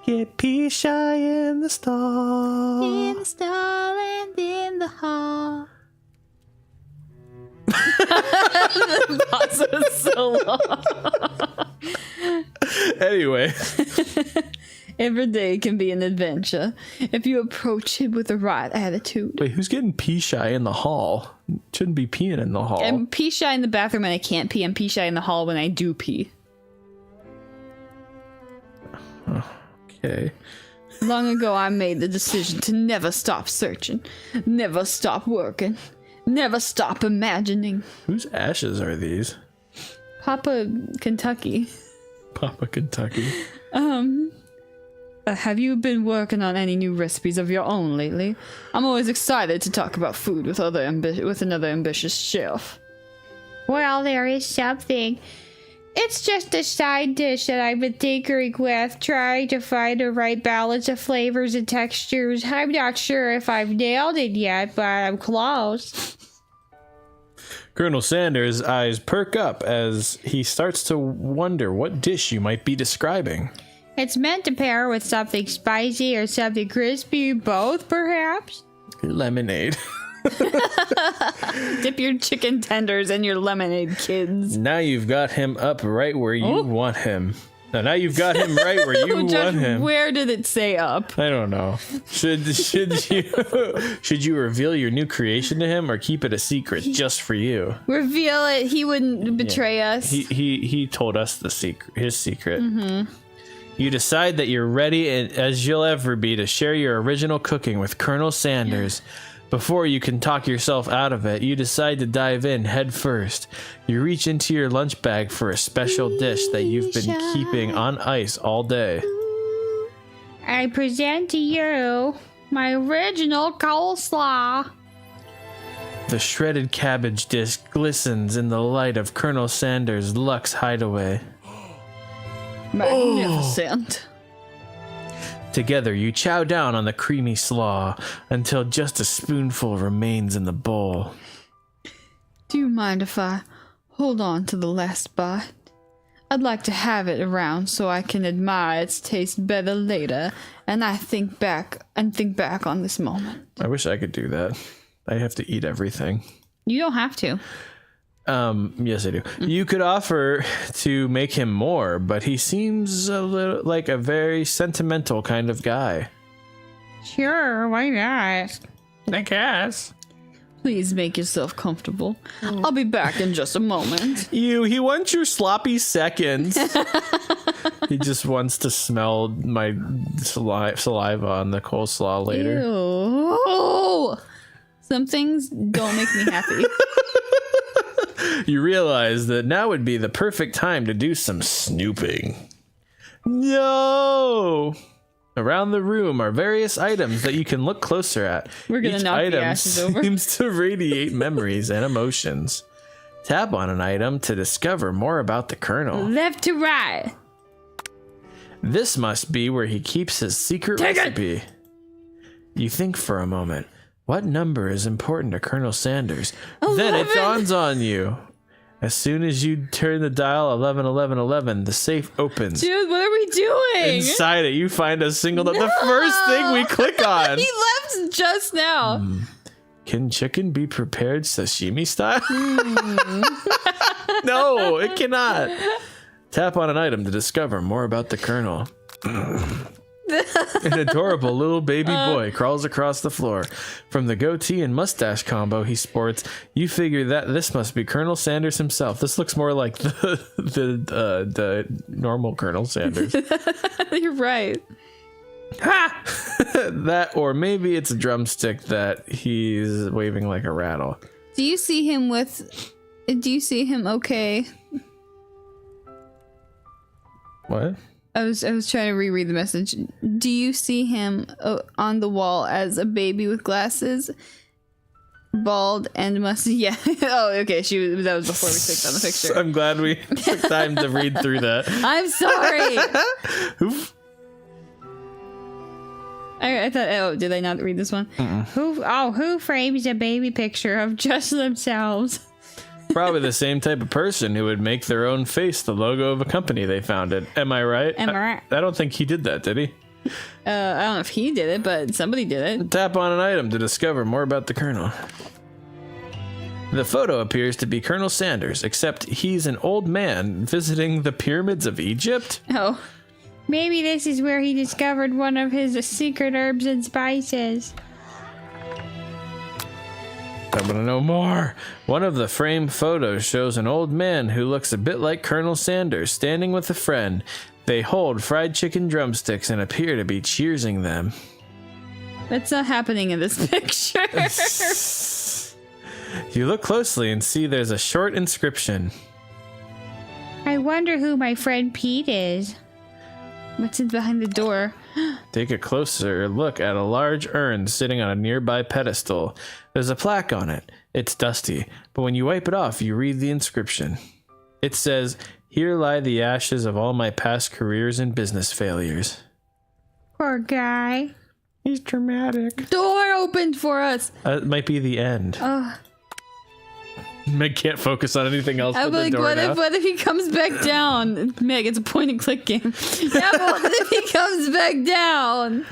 Get pea shy in the stall. In the stall and in the hall. The pause was so long. Anyway. Every day can be an adventure if you approach it with the right attitude. Wait, who's getting pee shy in the hall? Shouldn't be peeing in the hall. I'm pee shy in the bathroom when I can't pee. I'm pee shy in the hall when I do pee. Okay. Long ago, I made the decision to never stop searching, never stop working, never stop imagining. Whose ashes are these? Papa Kentucky. Papa Kentucky. Have you been working on any new recipes of your own lately? I'm always excited to talk about food with another ambitious chef. Well, there is something. It's just a side dish that I've been tinkering with, trying to find the right balance of flavors and textures. I'm not sure if I've nailed it yet, but I'm close. Colonel Sanders' eyes perk up as he starts to wonder what dish you might be describing. It's meant to pair with something spicy or something crispy, both perhaps? Lemonade. Dip your chicken tenders in your lemonade, kids. Now you've got him up right where you want him. Now you've got him right where you Josh, want him. where did it say up? I don't know. Should you reveal your new creation to him or keep it a secret just for you? Reveal it. He wouldn't betray us. He told us his secret. Mm-hmm. You decide that you're ready as you'll ever be to share your original cooking with Colonel Sanders. Before you can talk yourself out of it, you decide to dive in head first. You reach into your lunch bag for a special dish that you've been keeping on ice all day. I present to you my original coleslaw. The shredded cabbage dish glistens in the light of Colonel Sanders' Lux hideaway. Magnificent. Together, you chow down on the creamy slaw until just a spoonful remains in the bowl. Do you mind if I hold on to the last bite? I'd like to have it around so I can admire its taste better later, and think back on this moment. I wish I could do that. I have to eat everything. You don't have to. Yes, I do. You could offer to make him more, but he seems a little like a very sentimental kind of guy. Sure, why not? I guess. Please make yourself comfortable. I'll be back in just a moment. He wants your sloppy seconds. He just wants to smell my saliva on the coleslaw later. Ew. Some things don't make me happy. You realize that now would be the perfect time to do some snooping. No! Around the room are various items that you can look closer at. We're gonna Each knock the item ashes over. seems to radiate memories and emotions. Tap on an item to discover more about the Colonel. Left to right. This must be where he keeps his secret recipe. You think for a moment. What number is important to Colonel Sanders? 11. Then it dawns on you. As soon as you turn the dial 111111, the safe opens. Dude, what are we doing? Inside it, you find a single note. The first thing we click on. He left just now. Can chicken be prepared sashimi style? No, it cannot. Tap on an item to discover more about the Colonel. An adorable little baby boy crawls across the floor. From the goatee and mustache combo he sports, you figure that this must be Colonel Sanders himself. This looks more like the normal Colonel Sanders. You're right. Ha! That, or maybe it's a drumstick that he's waving like a rattle. Do you see him okay? What? I was trying to reread the message. Do you see him on the wall as a baby with glasses, bald and musty? Yeah. Oh, okay. That was before we clicked on the picture. I'm glad we took time to read through that. I'm sorry. Oof. I thought. Oh, did I not read this one? Who frames a baby picture of just themselves? Probably the same type of person who would make their own face the logo of a company they founded. Am I right? I don't think he did that, did he? I don't know if he did it, but somebody did it. Tap on an item to discover more about the Colonel. The photo appears to be Colonel Sanders, except he's an old man visiting the pyramids of Egypt. Oh. Maybe this is where he discovered one of his secret herbs and spices. I want to know more. One of the framed photos shows an old man who looks a bit like Colonel Sanders standing with a friend. They hold fried chicken drumsticks and appear to be cheersing them. That's not happening in this picture. You look closely and see there's a short inscription. I wonder who my friend Pete is. What's in behind the door? Take a closer look at a large urn sitting on a nearby pedestal. There's a plaque on it. It's dusty, but when you wipe it off, you read the inscription. It says, "Here lie the ashes of all my past careers and business failures." Poor guy. He's dramatic. Door opened for us. It might be the end. Meg can't focus on anything else but the door now. What if he comes back down? Meg, it's a point and click game. Yeah, but what if he comes back down?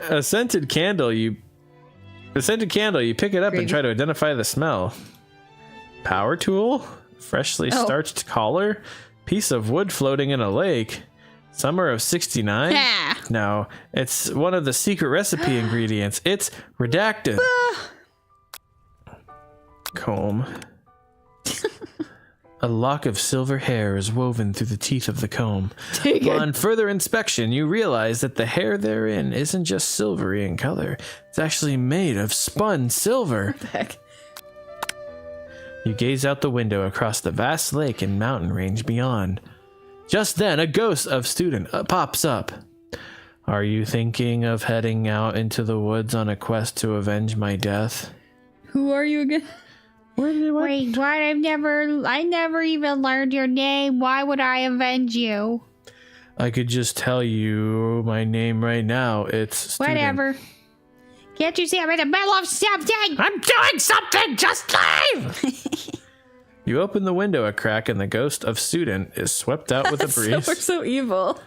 A scented candle, you pick it up and try to identify the smell. Power tool? Freshly starched collar? Piece of wood floating in a lake? Summer of 69? Yeah. No, it's one of the secret recipe ingredients. It's redacted. Comb. A lock of silver hair is woven through the teeth of the comb. On further inspection, you realize that the hair therein isn't just silvery in color. It's actually made of spun silver. What the heck? You gaze out the window across the vast lake and mountain range beyond. Just then, a ghost of student pops up. Are you thinking of heading out into the woods on a quest to avenge my death? Who are you again? Wait, what? I never even learned your name. Why would I avenge you? I could just tell you my name right now. It's student. Whatever. Can't you see I'm in the middle of something? I'm doing something! Just leave! You open the window a crack and the ghost of student is swept out with a breeze. We're so evil.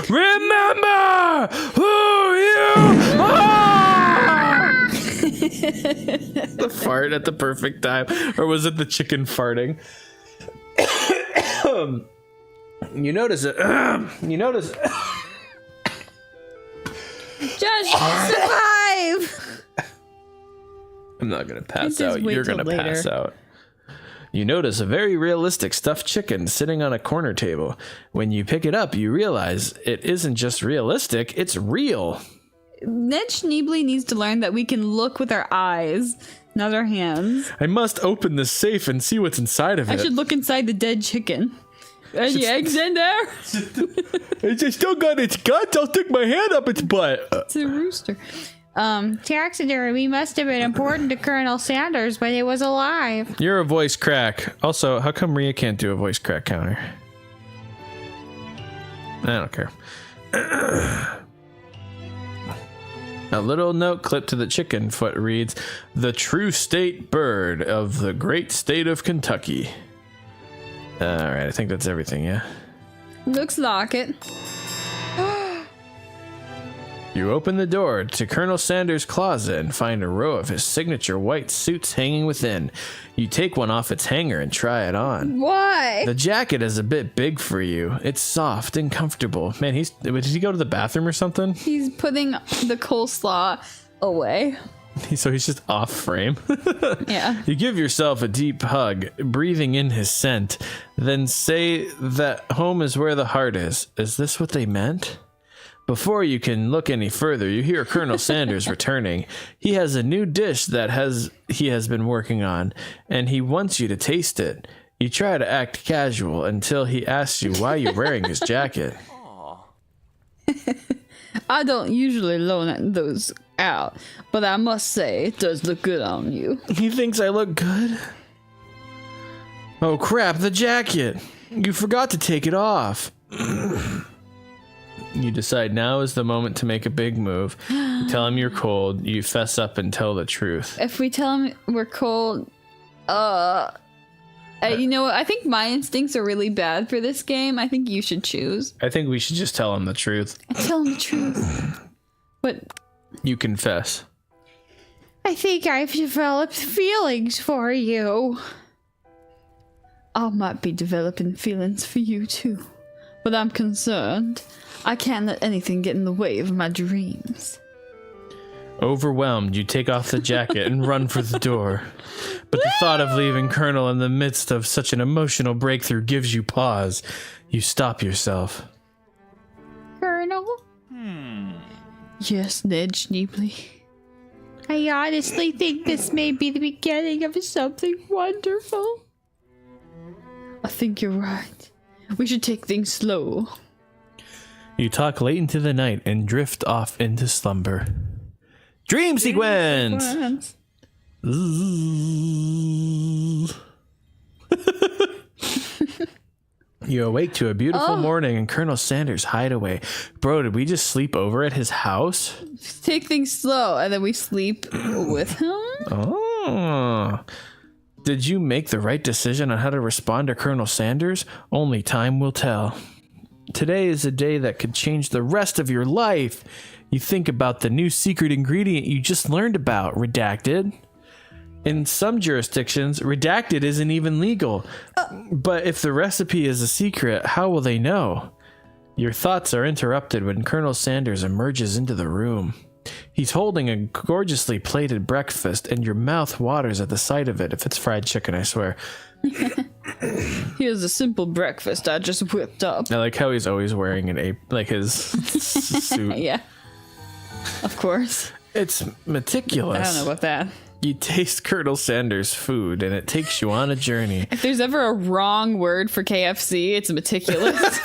Remember who you are! The fart at the perfect time. Or was it the chicken farting? You notice it. Josh, survive! I'm not gonna pass Just out. wait You're till gonna later. pass out. You notice a very realistic stuffed chicken sitting on a corner table. When you pick it up, you realize it isn't just realistic, it's real. Ned Schneebly needs to learn that we can look with our eyes, not our hands. I must open this safe and see what's inside of I it. should look inside the dead chicken. Any eggs in there? It's still got its guts. I'll stick my hand up its butt. It's a rooster. Taxidermy must have been important to Colonel Sanders when he was alive. You're a voice crack. Also, how come Rhea can't do a voice crack counter? I don't care. A little note clipped to the chicken foot reads, "The true state bird of the great state of Kentucky." Alright, I think that's everything, yeah? Looks like it. You open the door to Colonel Sanders' closet and find a row of his signature white suits hanging within. You take one off its hanger and try it on. Why? The jacket is a bit big for you. It's soft and comfortable. Man, did he go to the bathroom or something? He's putting the coleslaw away. So he's just off frame. Yeah. You give yourself a deep hug, breathing in his scent, then say that home is where the heart is. Is this what they meant? Before you can look any further, you hear Colonel Sanders returning. He has a new dish that he has been working on, and he wants you to taste it. You try to act casual until he asks you why you're wearing his jacket. I don't usually loan those out, but I must say it does look good on you. He thinks I look good? Oh crap, the jacket! You forgot to take it off. You decide now is the moment to make a big move. You tell him you're cold, you fess up and tell the truth. If we tell him we're cold, you know what? I think my instincts are really bad for this game. I think you should choose. I think we should just tell him the truth. Tell him the truth. But You confess. I think I've developed feelings for you. I might be developing feelings for you too. But I'm concerned. I can't let anything get in the way of my dreams. Overwhelmed, you take off the jacket and run for the door. But the thought of leaving Colonel in the midst of such an emotional breakthrough gives you pause. You stop yourself. Colonel? Yes, Ned Schneebly. I honestly think this may be the beginning of something wonderful. I think you're right. We should take things slow. You talk late into the night and drift off into slumber. Dream sequence! You awake to a beautiful morning in Colonel Sanders' hideaway. Bro, did we just sleep over at his house? Take things slow, and then we sleep with him? Oh. Did you make the right decision on how to respond to Colonel Sanders? Only time will tell. Today is a day that could change the rest of your life. You think about the new secret ingredient you just learned about, redacted. In some jurisdictions, redacted isn't even legal. But if the recipe is a secret, how will they know? Your thoughts are interrupted when Colonel Sanders emerges into the room. He's holding a gorgeously plated breakfast, and your mouth waters at the sight of it. If it's fried chicken, I swear. Here's a simple breakfast I just whipped up. I like how he's always wearing an apron, like his suit. Yeah. Of course. It's meticulous. I don't know about that. You taste Colonel Sanders' food, and it takes you on a journey. If there's ever a wrong word for KFC, it's meticulous.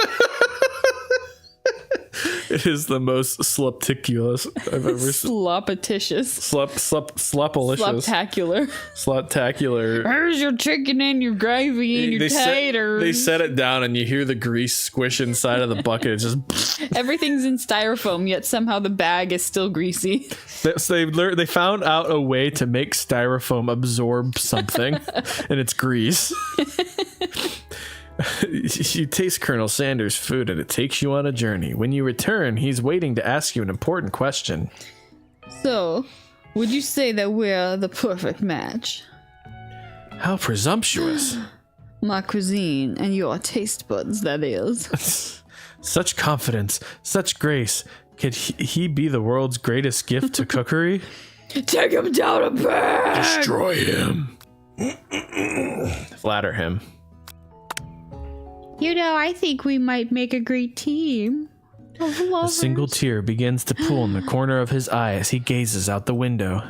It is the most slopticulous I've ever seen. Slopititious. Slopalicious. Sloptacular. Sloptacular. Here's your chicken and your gravy and your taters. They set it down, and you hear the grease squish inside of the bucket. It's just... Everything's in styrofoam, yet somehow the bag is still greasy. So they found out a way to make styrofoam absorb something, and it's grease. You taste Colonel Sanders' food, and it takes you on a journey. When you return, he's waiting to ask you an important question. So, would you say that we're the perfect match? How presumptuous. My cuisine and your taste buds, that is. Such confidence, such grace. Could he be the world's greatest gift to cookery? Take him down a bag! Destroy him. Flatter him. You know, I think we might make a great team of A lovers. single tear begins to pool in the corner of his eye as he gazes out the window.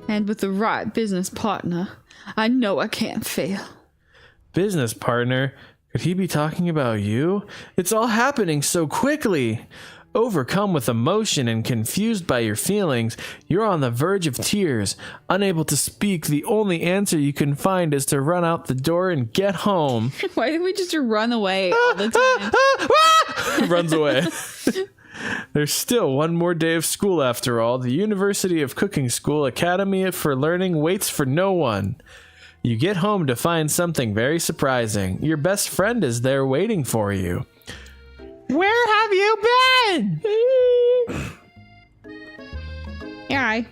And with the right business partner, I know I can't fail. Business partner? Could he be talking about you? It's all happening so quickly. Overcome with emotion and confused by your feelings, you're on the verge of tears. Unable to speak, the only answer you can find is to run out the door and get home. Why didn't we just run away all the time? Runs away. There's still one more day of school after all. The University of Cooking School Academy for Learning waits for no one. You get home to find something very surprising. Your best friend is there waiting for you. Where have you been? Yeah.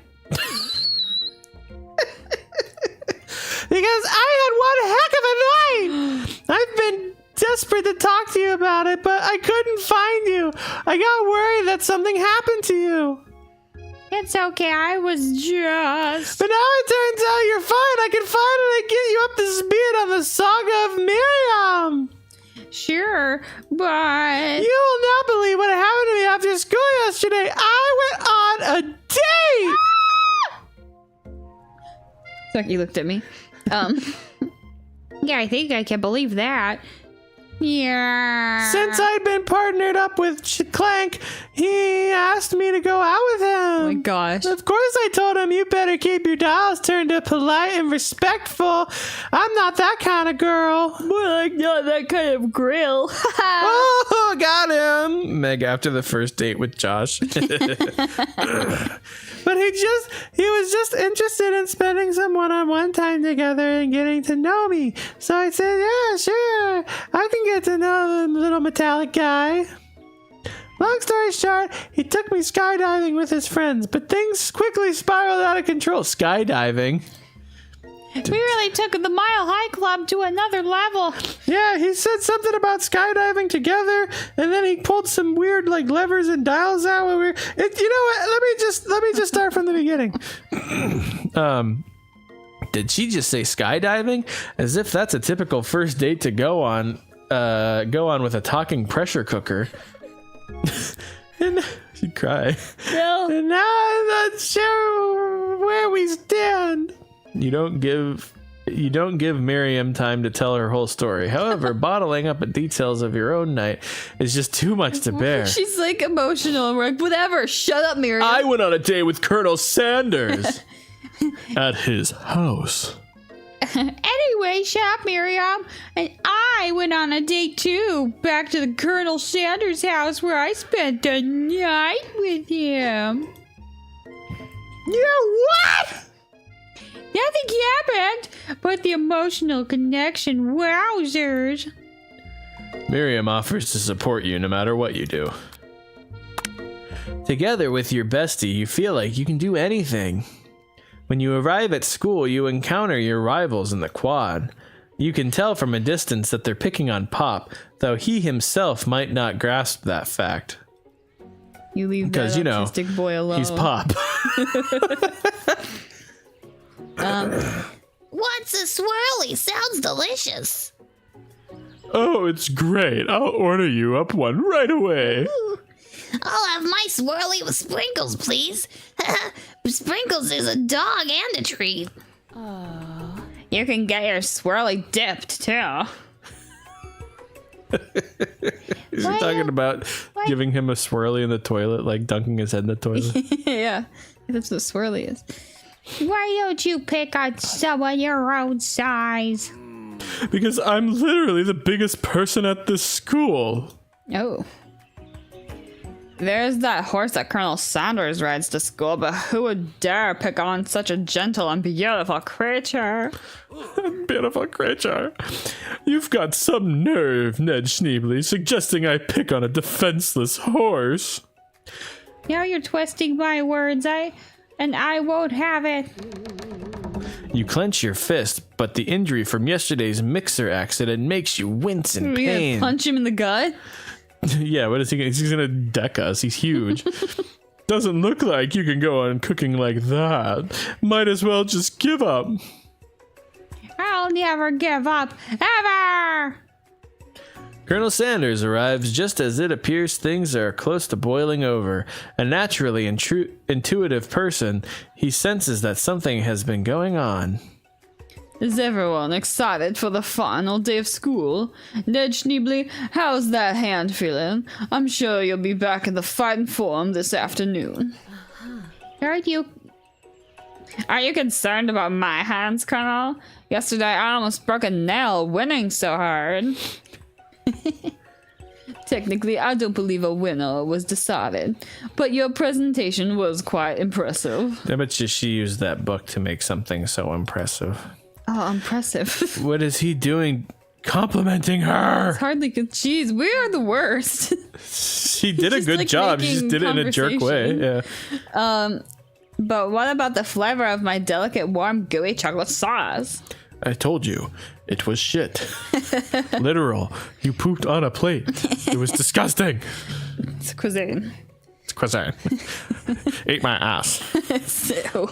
Because I had one heck of a night. I've been desperate to talk to you about it, but I couldn't find you. I got worried that something happened to you. It's okay, I was just... But now it turns out you're fine. I can finally get you up to speed on the saga of Miriam. Sure, but... You will not believe what happened to me after school yesterday. I went on a date. Sucky looked at me. Yeah, I think I can believe that. Yeah. Since I'd been partnered up with Clank, he asked me to go out with him. Oh my gosh. Of course I told him you better keep your dials turned up polite and respectful. I'm not that kind of girl. More like not that kind of grill. Oh, got him. Meg after the first date with Josh. But he was just interested in spending some one-on-one time together and getting to know me. So I said, yeah, sure. I can get to know the little metallic guy. Long story short, he took me skydiving with his friends, but things quickly spiraled out of control. Skydiving? We really took the Mile High Club to another level. Yeah, he said something about skydiving together, and then he pulled some weird like levers and dials out. When you know what? Let me just start from the beginning. Did she just say skydiving? As if that's a typical first date to go on with a talking pressure cooker. And she'd cry. No. And now I'm not sure where we stand. You don't give Miriam time to tell her whole story. However, bottling up the details of your own night is just too much to bear. She's like emotional and we're like, whatever, shut up, Miriam. I went on a date with Colonel Sanders at his house. Anyway, shut up, Miriam. And I went on a date too, back to the Colonel Sanders house where I spent the night with him. You what? Nothing happened, but the emotional connection, wowzers. Miriam offers to support you no matter what you do. Together with your bestie, you feel like you can do anything. When you arrive at school, you encounter your rivals in the quad. You can tell from a distance that they're picking on Pop, though he himself might not grasp that fact. You leave Because, that you know, autistic boy alone. he's Pop. What's a swirly? Sounds delicious. Oh, it's great. I'll order you up one right away. Ooh. I'll have my swirly with sprinkles, please. Sprinkles is a dog and a treat. You can get your swirly dipped, too. Is he talking about giving him a swirly in the toilet, like dunking his head in the toilet? Yeah, that's what swirly is. Why don't you pick on someone your own size? Because I'm literally the biggest person at this school. Oh. There's that horse that Colonel Sanders rides to school, but who would dare pick on such a gentle and beautiful creature? Beautiful creature. You've got some nerve, Ned Schneebly, suggesting I pick on a defenseless horse. Now you're twisting my words, I won't have it. You clench your fist, but the injury from yesterday's mixer accident makes you wince in Are we gonna pain. punch him in the gut? Yeah, what is he gonna? He's gonna deck us. He's huge. Doesn't look like you can go on cooking like that. Might as well just give up. I'll never give up, ever! Colonel Sanders arrives just as it appears things are close to boiling over. A naturally intuitive person, he senses that something has been going on. Is everyone excited for the final day of school? Ned Schneebly, how's that hand feeling? I'm sure you'll be back in the fighting form this afternoon. Are you concerned about my hands, Colonel? Yesterday I almost broke a nail winning so hard. Technically, I don't believe a winner was decided, but your presentation was quite impressive. I bet you she used that book to make something so impressive. Oh, impressive. What is he doing? Complimenting her. Hardly could. Jeez, we are the worst. She did a Just, good like, job. She just making did it in a jerk way. Yeah. But what about the flavor of my delicate, warm, gooey chocolate sauce? I told you, it was shit. Literal. You pooped on a plate. It was disgusting. It's cuisine. It's cuisine. Ate my ass. So,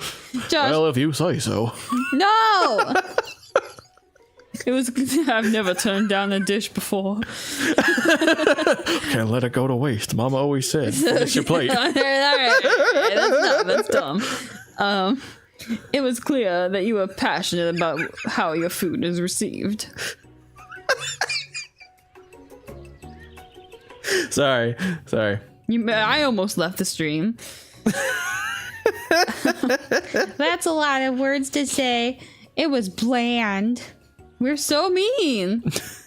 Josh, Well, if you say so. no! It was. I've never turned down a dish before. Can't let it go to waste. Mama always said, finish your plate. All right. That's dumb. It was clear that you were passionate about how your food is received. Sorry. I almost left the stream. That's a lot of words to say. It was bland. We're so mean.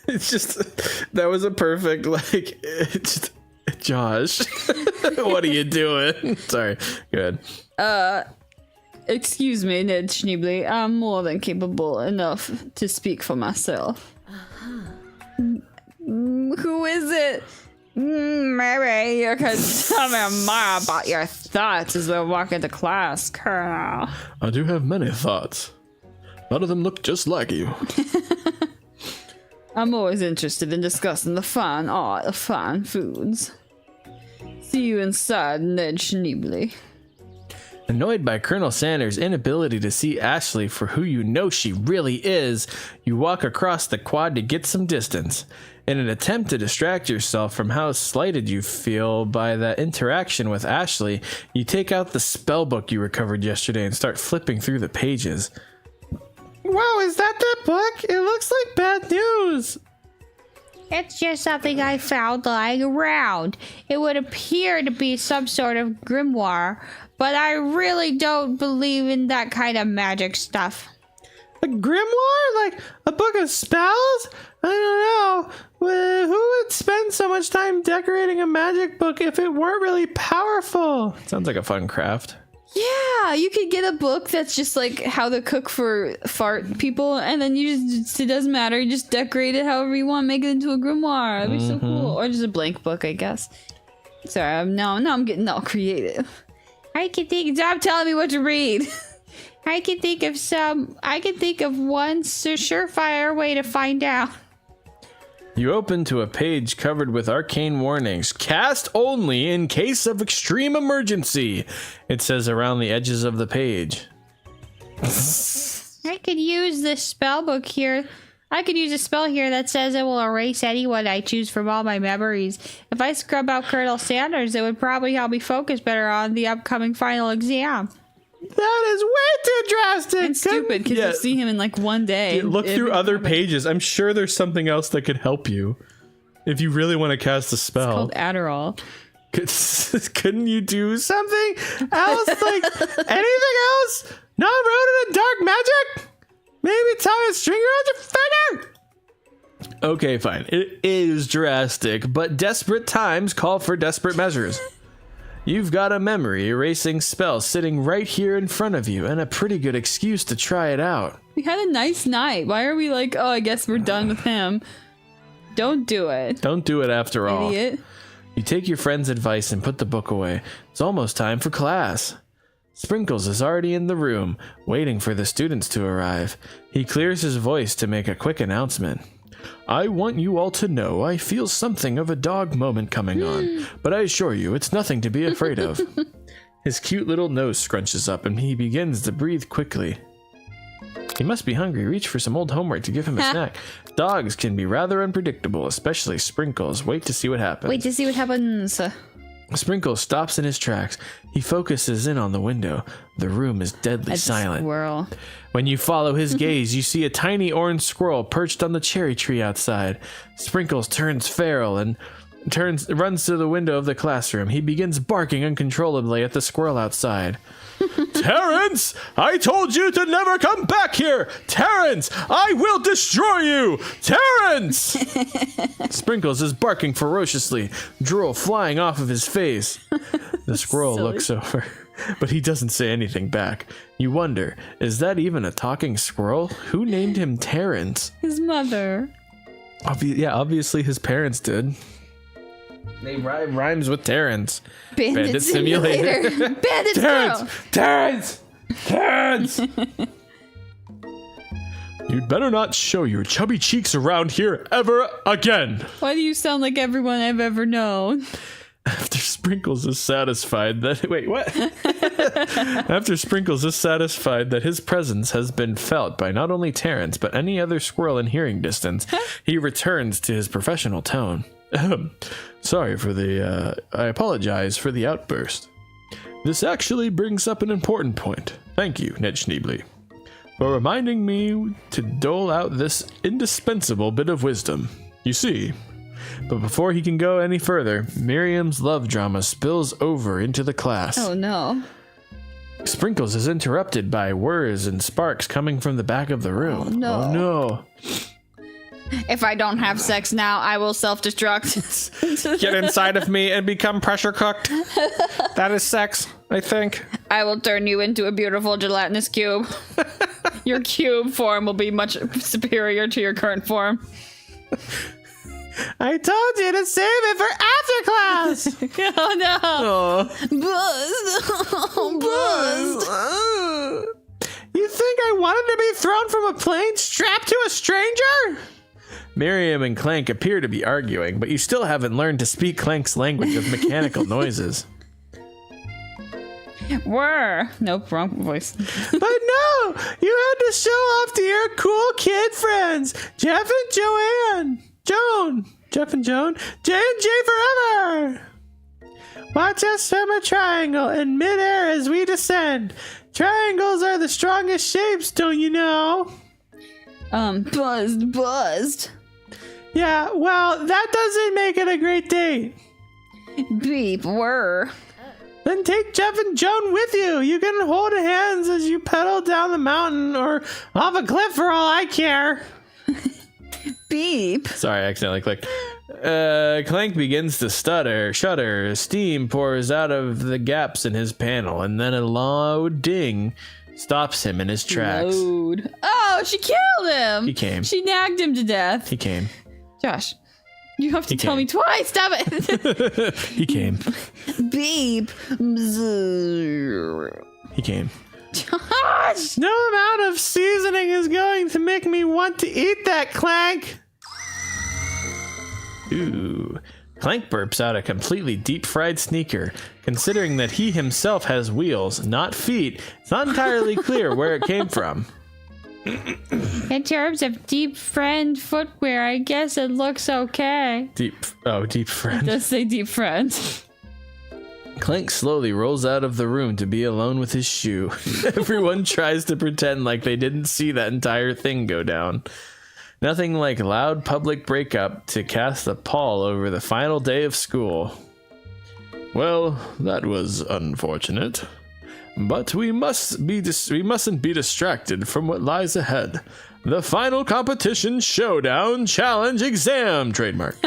It's just, that was a perfect, like, it's just, Josh, what are you doing? Sorry, good. Excuse me, Ned Schneebly. I'm more than capable enough to speak for myself. Who is it? Maybe you could tell me more about your thoughts as we walk into class, Colonel. I do have many thoughts. None of them look just like you. I'm always interested in discussing the fine art of fine foods. See you inside, Ned Schneebly. Annoyed by Colonel Sanders' inability to see Ashley for who you know she really is, you walk across the quad to get some distance. In an attempt to distract yourself from how slighted you feel by that interaction with Ashley, you take out the spell book you recovered yesterday and start flipping through the pages. Wow, is that the book? It looks like bad news. It's just something I found lying around. It would appear to be some sort of grimoire, but I really don't believe in that kind of magic stuff. A grimoire? Like a book of spells? I don't know. Well, who would spend so much time decorating a magic book if it weren't really powerful? Sounds like a fun craft. Yeah, you could get a book that's just like how to cook for fart people, and then you just, it doesn't matter, you just decorate it however you want, make it into a grimoire. That'd be so cool. Or just a blank book, I guess. Sorry, now I'm getting all creative. Stop telling me what to read. I can think of one surefire way to find out. You open to a page covered with arcane warnings. Cast only in case of extreme emergency, it says around the edges of the page. I could use this spell book here. I could use a spell here that says it will erase anyone I choose from all my memories. If I scrub out Colonel Sanders, it would probably help me focus better on the upcoming final exam. That is way too drastic. And stupid, because you see him in like one day. Look through other pages. I'm sure there's something else that could help you. If you really want to cast a spell. It's called Adderall. Couldn't you do something else? Like anything else? Not rooted in dark magic? Maybe tie a string around your finger? Okay, fine. It is drastic, but desperate times call for desperate measures. You've got a memory erasing spell sitting right here in front of you, and a pretty good excuse to try it out. We had a nice night. Why are we like, oh, I guess we're done with him? Don't do it. Don't do it after all. Idiot. You take your friend's advice and put the book away. It's almost time for class. Sprinkles is already in the room, waiting for the students to arrive. He clears his voice to make a quick announcement. I want you all to know I feel something of a dog moment coming on, but I assure you it's nothing to be afraid of. His cute little nose scrunches up and he begins to breathe quickly. He must be hungry. Reach for some old homework to give him a snack. Dogs can be rather unpredictable, especially Sprinkles. Wait to see what happens. Wait to see what happens. Sprinkles stops in his tracks. He focuses in on the window. The room is deadly silent. Squirrel. When you follow his gaze, you see a tiny orange squirrel perched on the cherry tree outside. Sprinkles turns feral and runs to the window of the classroom. He begins barking uncontrollably at the squirrel outside. Terrence! I told you to never come back here! Terrence! I will destroy you! Terrence! Sprinkles is barking ferociously, drool flying off of his face. The squirrel looks over, but he doesn't say anything back. You wonder, is that even a talking squirrel? Who named him Terrence? His mother. Obviously his parents did. They rhymes with Terrence. Bandit Simulator. Bandit Squirrel. Terrence! You'd better not show your chubby cheeks around here ever again. Why do you sound like everyone I've ever known? After Sprinkles is satisfied that... Wait, what? After Sprinkles is satisfied that his presence has been felt by not only Terrence, but any other squirrel in hearing distance, he returns to his professional tone. Sorry for I apologize for the outburst. This actually brings up an important point. Thank you, Ned Schneebly, for reminding me to dole out this indispensable bit of wisdom. You see... But before he can go any further, Miriam's love drama spills over into the class. Oh no. Sprinkles is interrupted by whirs and sparks coming from the back of the room. Oh no. If I don't have sex now, I will self-destruct. Get inside of me and become pressure cooked. That is sex, I think. I will turn you into a beautiful gelatinous cube. Your cube form will be much superior to your current form. I told you to save it for after class. Oh no. Oh. Buzzed. You think I wanted to be thrown from a plane strapped to a stranger? Miriam and Clank appear to be arguing, but you still haven't learned to speak Clank's language of mechanical noises. Whir. Nope, wrong voice. But no, you had to show off to your cool kid friends, Jeff and Joanne. Jeff and Joan, J and J forever! Watch us swim a triangle in midair as we descend. Triangles are the strongest shapes, don't you know? Buzzed. Yeah, well, that doesn't make it a great date. Beep, whir. Then take Jeff and Joan with you. You can hold hands as you pedal down the mountain or off a cliff for all I care. Beep. Sorry, I accidentally clicked. Clank begins to shudder. Steam pours out of the gaps in his panel, and then a loud ding stops him in his tracks. Load. Oh, she killed him. He came. She nagged him to death. He came. Josh, you have to tell me twice. Stop it. He came. Beep. He came. Josh. No amount of seasoning is going to make me want to eat that, Clank. Ooh. Clank burps out a completely deep-fried sneaker. Considering that he himself has wheels, not feet, it's not entirely clear where it came from. In terms of deep friend footwear, I guess it looks okay. Deep friend. It does say deep friend. Clank slowly rolls out of the room to be alone with his shoe. Everyone tries to pretend like they didn't see that entire thing go down. Nothing like loud public breakup to cast a pall over the final day of school. Well, that was unfortunate. But we mustn't be distracted from what lies ahead. The final competition showdown challenge exam trademark.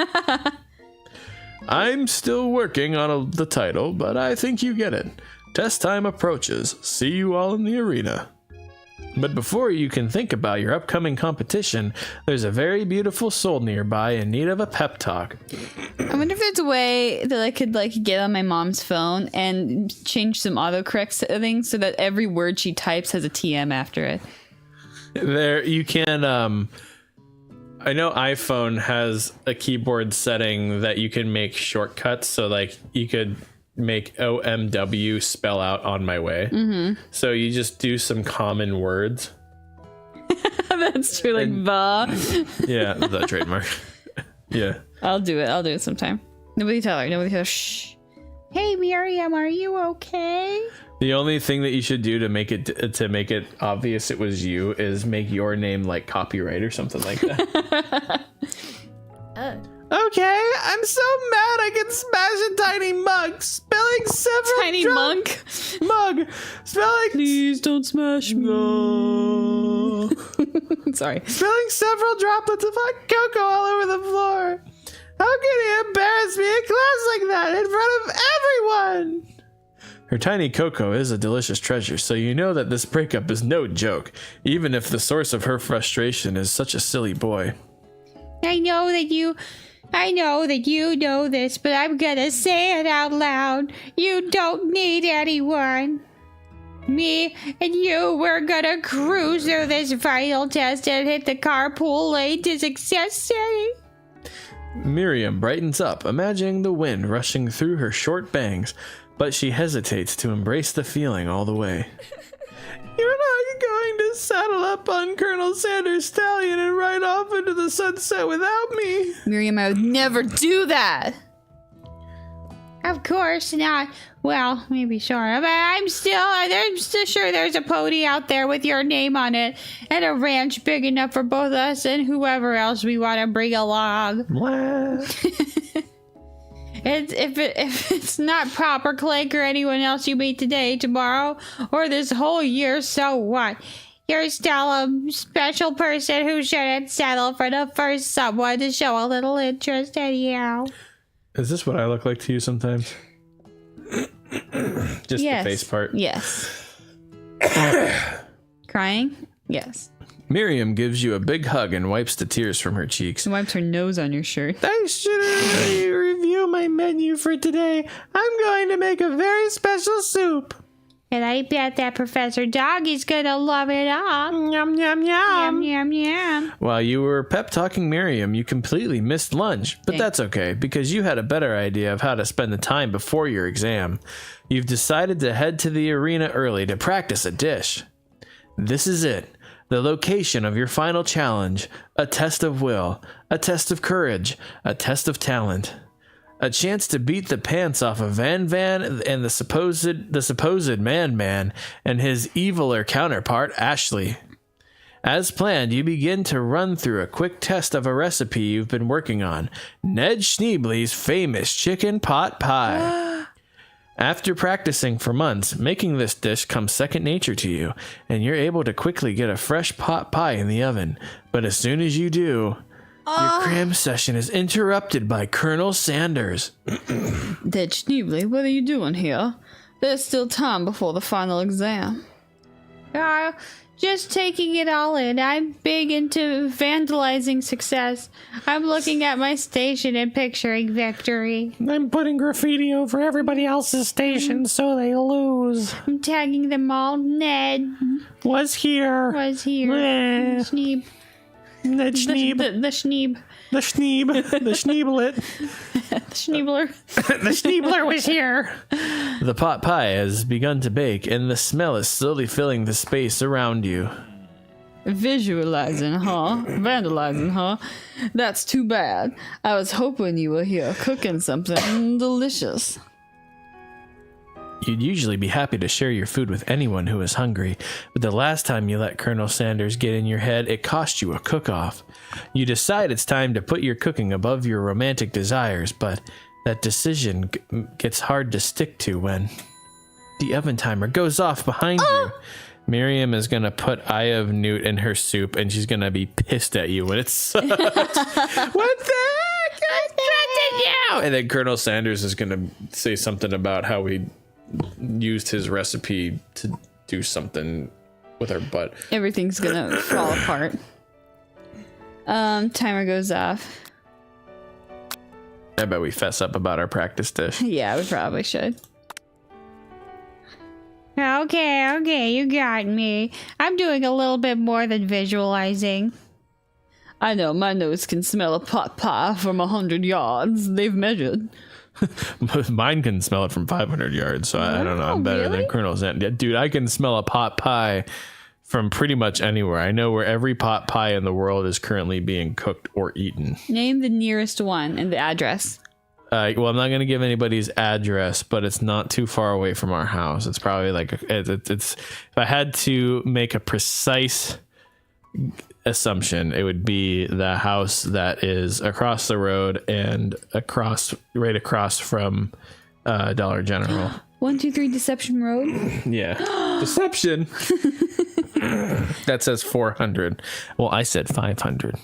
I'm still working on the title, but I think you get it. Test time approaches. See you all in the arena. But before you can think about your upcoming competition, there's a very beautiful soul nearby in need of a pep talk. I wonder if there's a way that I could get on my mom's phone and change some autocorrect settings so that every word she types has a TM after it. There, you can, I know iPhone has a keyboard setting that you can make shortcuts, so you could make OMW spell out on my way. Mm-hmm. So you just do some common words. That's true, Yeah, the trademark. Yeah. I'll do it sometime. Nobody tell her. Shh. Hey, Miriam, are you okay? The only thing that you should do to make it obvious it was you is make your name like copyright or something like that. Okay, I'm so mad I can smash a tiny mug, spilling several Tiny mug? Spilling... Please don't smash me. No. Sorry. Spilling several droplets of hot cocoa all over the floor. How can he embarrass me in class like that in front of everyone? Her tiny cocoa is a delicious treasure, so you know that this breakup is no joke, even if the source of her frustration is such a silly boy. I know that you know this, but I'm gonna say it out loud. You don't need anyone. Me and you, we're gonna cruise through this final test and hit the carpool lane to Success City. Miriam brightens up, imagining the wind rushing through her short bangs, but she hesitates to embrace the feeling all the way. You're not going to saddle up on Colonel Sanders' stallion and ride off into the sunset without me. Miriam, I would never do that. Of course not. Well, maybe sure, but I'm still sure there's a pony out there with your name on it and a ranch big enough for both us and whoever else we want to bring along. If it's not proper, Clank, or anyone else you meet today, tomorrow, or this whole year, so what? You're still a special person who shouldn't settle for the first someone to show a little interest anyhow. Is this what I look like to you sometimes? Just yes. The face part? Yes. Crying? Yes. Miriam gives you a big hug and wipes the tears from her cheeks. And wipes her nose on your shirt. I should review my menu for today. I'm going to make a very special soup. And I bet that Professor Dog is gonna love it up. Yum, yum, yum. Yum, yum, yum. While you were pep talking Miriam, you completely missed lunch. But that's okay, because you had a better idea of how to spend the time before your exam. You've decided to head to the arena early to practice a dish. This is it. The location of your final challenge, a test of will, a test of courage, a test of talent. A chance to beat the pants off of Van and the supposed Man and his eviler counterpart, Ashley. As planned, you begin to run through a quick test of a recipe you've been working on, Ned Schneebly's famous chicken pot pie. After practicing for months, making this dish comes second nature to you, and you're able to quickly get a fresh pot pie in the oven. But as soon as you do, your cram session is interrupted by Colonel Sanders. Ned Schneebly, what are you doing here? There's still time before the final exam. Just taking it all in. I'm big into vandalizing success. I'm looking at my station and picturing victory. I'm putting graffiti over everybody else's station so they lose. I'm tagging them all. Ned Was here. was here. Bleh. Schneeb. Ned Schneeb. The Schneeb. The Schneeblet. Schneebler. The Schneebler was here. The pot pie has begun to bake, and the smell is slowly filling the space around you. Visualizing, huh? Vandalizing, huh? That's too bad. I was hoping you were here cooking something delicious. You'd usually be happy to share your food with anyone who is hungry, but the last time you let Colonel Sanders get in your head, it cost you a cook-off. You decide it's time to put your cooking above your romantic desires, but that decision gets hard to stick to when the oven timer goes off behind you. Miriam is going to put Eye of Newt in her soup, and she's going to be pissed at you when it's sucked. What the heck? And then Colonel Sanders is going to say something about how he used his recipe to do something with her butt. Everything's gonna fall apart. Timer goes off. I bet we fess up about our practice dish. Yeah, we probably should. Okay, you got me. I'm doing a little bit more than visualizing. I know, my nose can smell a pot pie from 100 yards. They've measured. Mine can smell it from 500 yards, so I don't know. I'm better than Colonel Sanders. Dude, I can smell a pot pie from pretty much anywhere. I know where every pot pie in the world is currently being cooked or eaten. Name the nearest one and the address. Well, I'm not going to give anybody's address, but it's not too far away from our house. It's probably like, it's if I had to make a precise assumption, it would be the house that is across the road and right across from Dollar General. 123 Deception Road. Yeah. Deception. That says 400. Well, I said 500.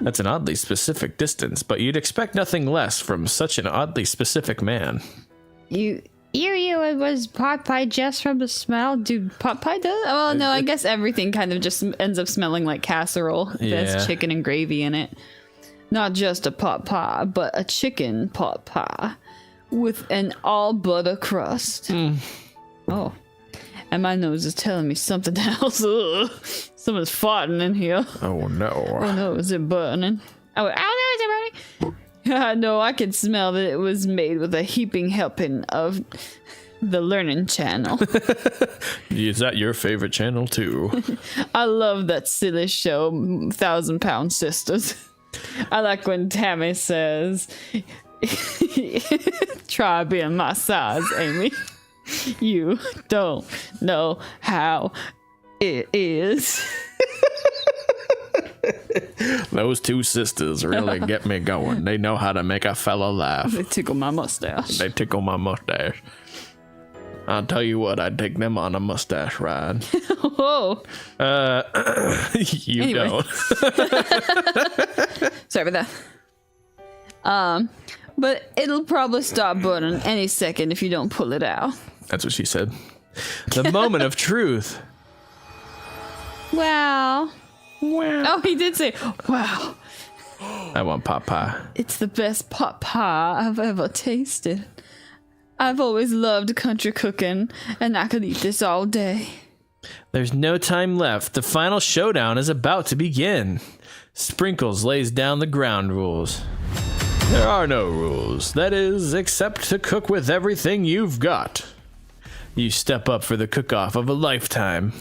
That's an oddly specific distance, but you'd expect nothing less from such an oddly specific man. You it was pot pie just from the smell? Dude, pot pie does? Well, no, I guess everything kind of just ends up smelling like casserole. There's chicken and gravy in it. Not just a pot pie, but a chicken pot pie with an all butter crust. Oh. And my nose is telling me something else. Ugh. Someone's farting in here. Oh no. Oh no, is it burning? Oh no, is it burning? No, I can smell that it was made with a heaping helping of the Learning Channel. Is that your favorite channel too? I love that silly show, 1,000-Pound Sisters. I like when Tammy says, try being my size, Amy. You don't know how it is. Those two sisters really get me going. They know how to make a fella laugh. They tickle my mustache. They tickle my mustache. I'll tell you what, I'd take them on a mustache ride. Whoa. You Anyway. don't. Sorry about that. But it'll probably stop burning any second if you don't pull it out. That's what she said. The moment of truth. Well, Oh, he did say, wow. I want pot pie. It's the best pot pie I've ever tasted. I've always loved country cooking, and I could eat this all day. There's no time left. The final showdown is about to begin. Sprinkles lays down the ground rules. There are no rules. That is, except to cook with everything you've got. You step up for the cook-off of a lifetime.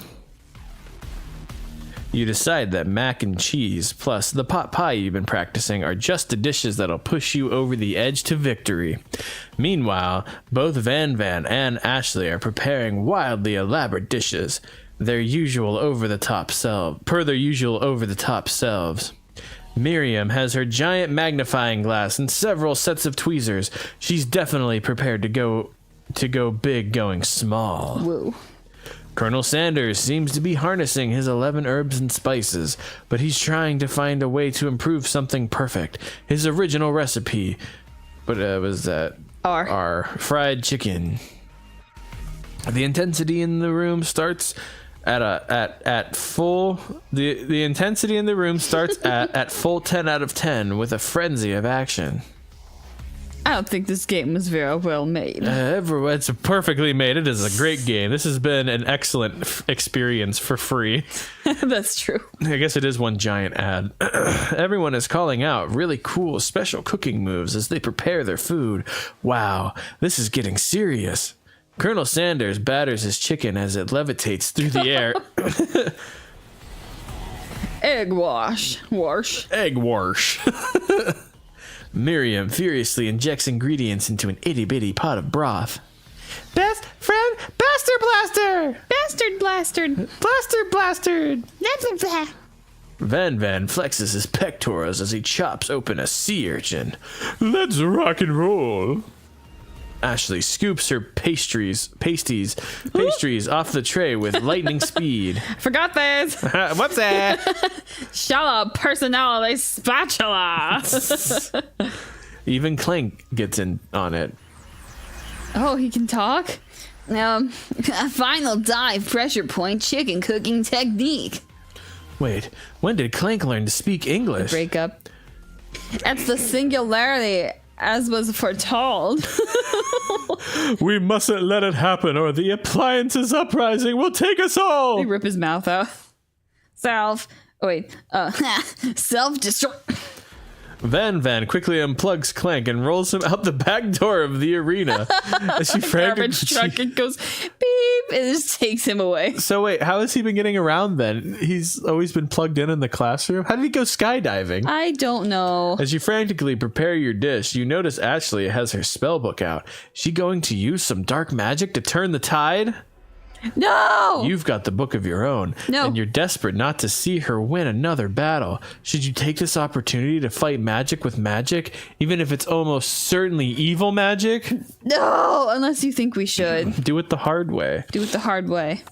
You decide that mac and cheese plus the pot pie you've been practicing are just the dishes that'll push you over the edge to victory. Meanwhile, both Van and Ashley are preparing wildly elaborate dishes, per their usual over-the-top selves. Miriam has her giant magnifying glass and several sets of tweezers. She's definitely prepared to go big going small. Whoa. Colonel Sanders seems to be harnessing his 11 herbs and spices, but he's trying to find a way to improve something perfect. His original recipe, but was that our fried chicken. The intensity in the room starts at full. The intensity in the room starts at full 10 out of 10 with a frenzy of action. I don't think this game was very well made. It's perfectly made. It is a great game. This has been an excellent experience for free. That's true. I guess it is one giant ad. Everyone is calling out really cool special cooking moves as they prepare their food. Wow, this is getting serious. Colonel Sanders batters his chicken as it levitates through the air. Egg wash. Egg wash. Miriam furiously injects ingredients into an itty-bitty pot of broth. Best friend, Blaster! Bastard blastard. Blaster! Van flexes his pectorals as he chops open a sea urchin. Let's rock and roll. Ashley scoops her pasties off the tray with lightning speed. Forgot this. What's that? Shut up, personality spatula. Even Clank gets in on it. Oh, he can talk? A final dive pressure point chicken cooking technique. Wait, when did Clank learn to speak English? Breakup. That's the singularity, as was foretold. We mustn't let it happen or the appliances uprising will take us all. They rip his mouth out. Self-destruct. Van quickly unplugs Clank and rolls him out the back door of the arena. As she Garbage truck, it goes beep, and it just takes him away. So wait, how has he been getting around then? He's always been plugged in the classroom? How did he go skydiving? I don't know. As you frantically prepare your dish, you notice Ashley has her spell book out. Is she going to use some dark magic to turn the tide? No! You've got the book of your own, No. and you're desperate not to see her win another battle. Should you take this opportunity to fight magic with magic, even if it's almost certainly evil magic? No! Unless you think we should. Do it the hard way. Do it the hard way.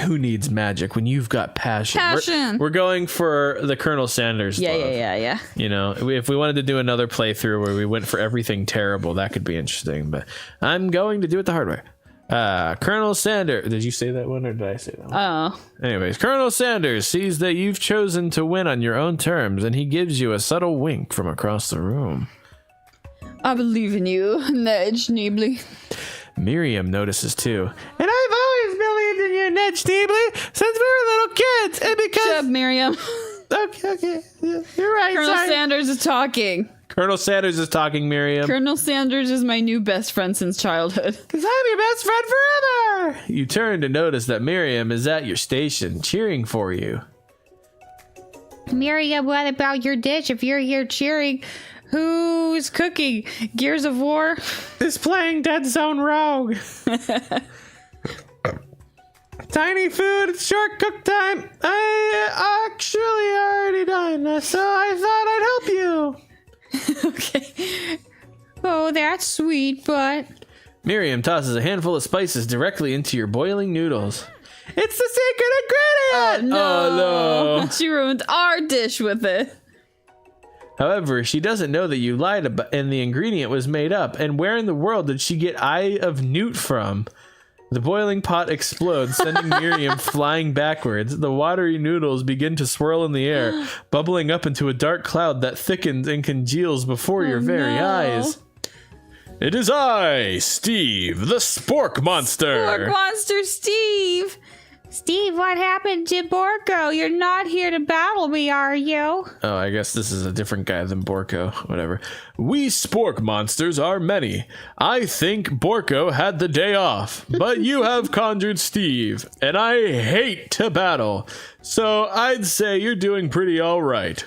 Who needs magic when you've got passion? Passion! We're going for the Colonel Sanders love. Yeah. You know, if we wanted to do another playthrough where we went for everything terrible, that could be interesting. But I'm going to do it the hard way. Colonel Sanders. Did you say that one or did I say that one? Oh. Anyways, Colonel Sanders sees that you've chosen to win on your own terms, and he gives you a subtle wink from across the room. I believe in you, Ned Schneebly. Miriam notices too. And I've always believed in you, Ned Schneebly, since we were little kids, and because... Shut up, Miriam. Okay. Yeah, you're right, Colonel sorry. Sanders is talking. Colonel Sanders is talking, Miriam. Colonel Sanders is my new best friend since childhood. Because I'm your best friend forever. You turn to notice that Miriam is at your station, cheering for you. Miriam, what about your dish? If you're here cheering, who's cooking? Gears of War? Is playing Dead Zone Rogue. Tiny food, short cook time. I actually already done, so I thought I'd help you. Okay. Oh, that's sweet, but... Miriam tosses a handful of spices directly into your boiling noodles. It's the secret ingredient! Oh, no. She ruined our dish with it. However, she doesn't know that you lied and the ingredient was made up. And where in the world did she get Eye of Newt from? The boiling pot explodes, sending Miriam flying backwards. The watery noodles begin to swirl in the air, bubbling up into a dark cloud that thickens and congeals before your very eyes. It is I, Steve, the Spork Monster. Spork Monster Steve. Steve, what happened to Borko? You're not here to battle me, are you? Oh, I guess this is a different guy than Borko. Whatever. We Spork monsters are many. I think Borko had the day off, but you have conjured Steve, and I hate to battle. So I'd say you're doing pretty all right.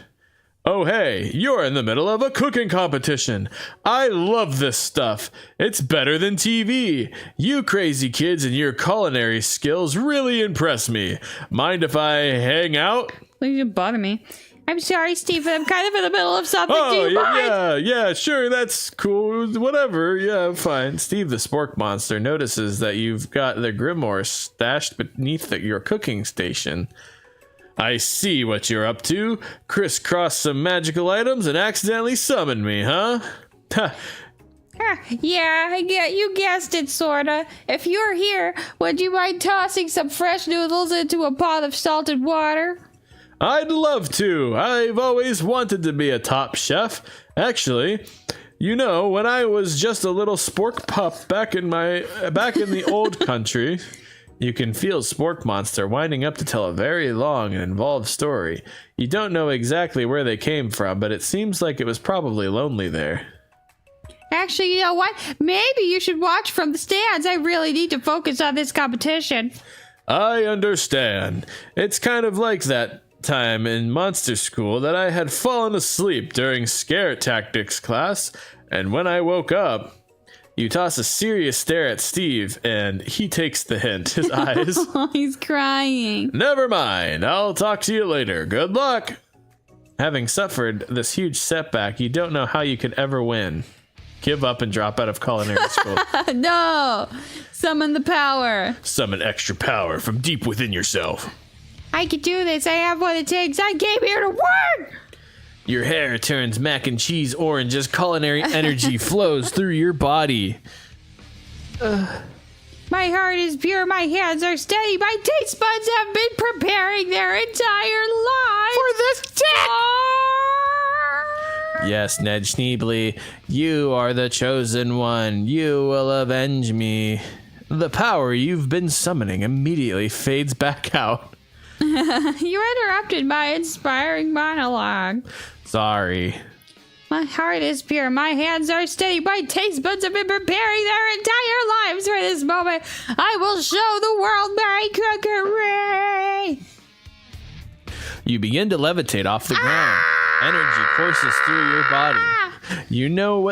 Oh, hey, you're in the middle of a cooking competition. I love this stuff. It's better than TV. You crazy kids and your culinary skills really impress me. Mind if I hang out? Please don't bother me. I'm sorry, Steve, I'm kind of in the middle of something. Do you mind? Yeah, sure, that's cool. Whatever, yeah, fine. Steve the Spork Monster notices that you've got the grimoire stashed beneath your cooking station. I see what you're up to. Crisscross some magical items and accidentally summon me, huh? Yeah, you guessed it, sorta. If you're here, would you mind tossing some fresh noodles into a pot of salted water? I'd love to. I've always wanted to be a top chef. Actually, You know, when I was just a little spork pup back in the old country, you can feel Spork Monster winding up to tell a very long and involved story. You don't know exactly where they came from, but it seems like it was probably lonely there. Actually, you know what? Maybe you should watch from the stands. I really need to focus on this competition. I understand. It's kind of like that time in monster school that I had fallen asleep during scare tactics class, and when I woke up, you toss a serious stare at Steve, and he takes the hint. His eyes. Oh, he's crying. Never mind. I'll talk to you later. Good luck. Having suffered this huge setback, you don't know how you could ever win. Give up and drop out of culinary school. No! Summon the power. Summon extra power from deep within yourself. I can do this. I have what it takes. I came here to work. Your hair turns mac and cheese orange as culinary energy flows through your body. My heart is pure. My hands are steady. My taste buds have been preparing their entire lives for this test. Yes, Ned Schneebly, you are the chosen one. You will avenge me. The power you've been summoning immediately fades back out. You interrupted my inspiring monologue. Sorry. My heart is pure. My hands are steady. My taste buds have been preparing their entire lives for this moment. I will show the world my cookery. You begin to levitate off the ground. Energy courses through your body. You know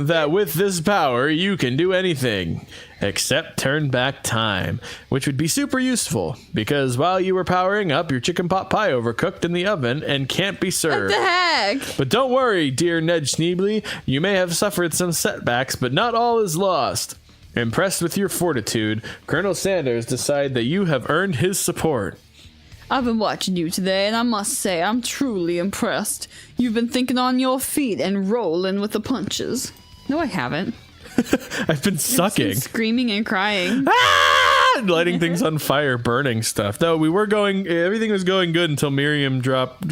that with this power you can do anything except turn back time, which would be super useful because while you were powering up, your chicken pot pie overcooked in the oven and can't be served. What the heck? But don't worry, dear Ned Schneebly, you may have suffered some setbacks, but not all is lost. Impressed with your fortitude, Colonel Sanders decided that you have earned his support. I've been watching you today, and I must say I'm truly impressed. You've been thinking on your feet and rolling with the punches. No, I haven't. I've been sucking. Screaming and crying. Lighting things on fire, burning stuff. Though everything was going good until Miriam dropped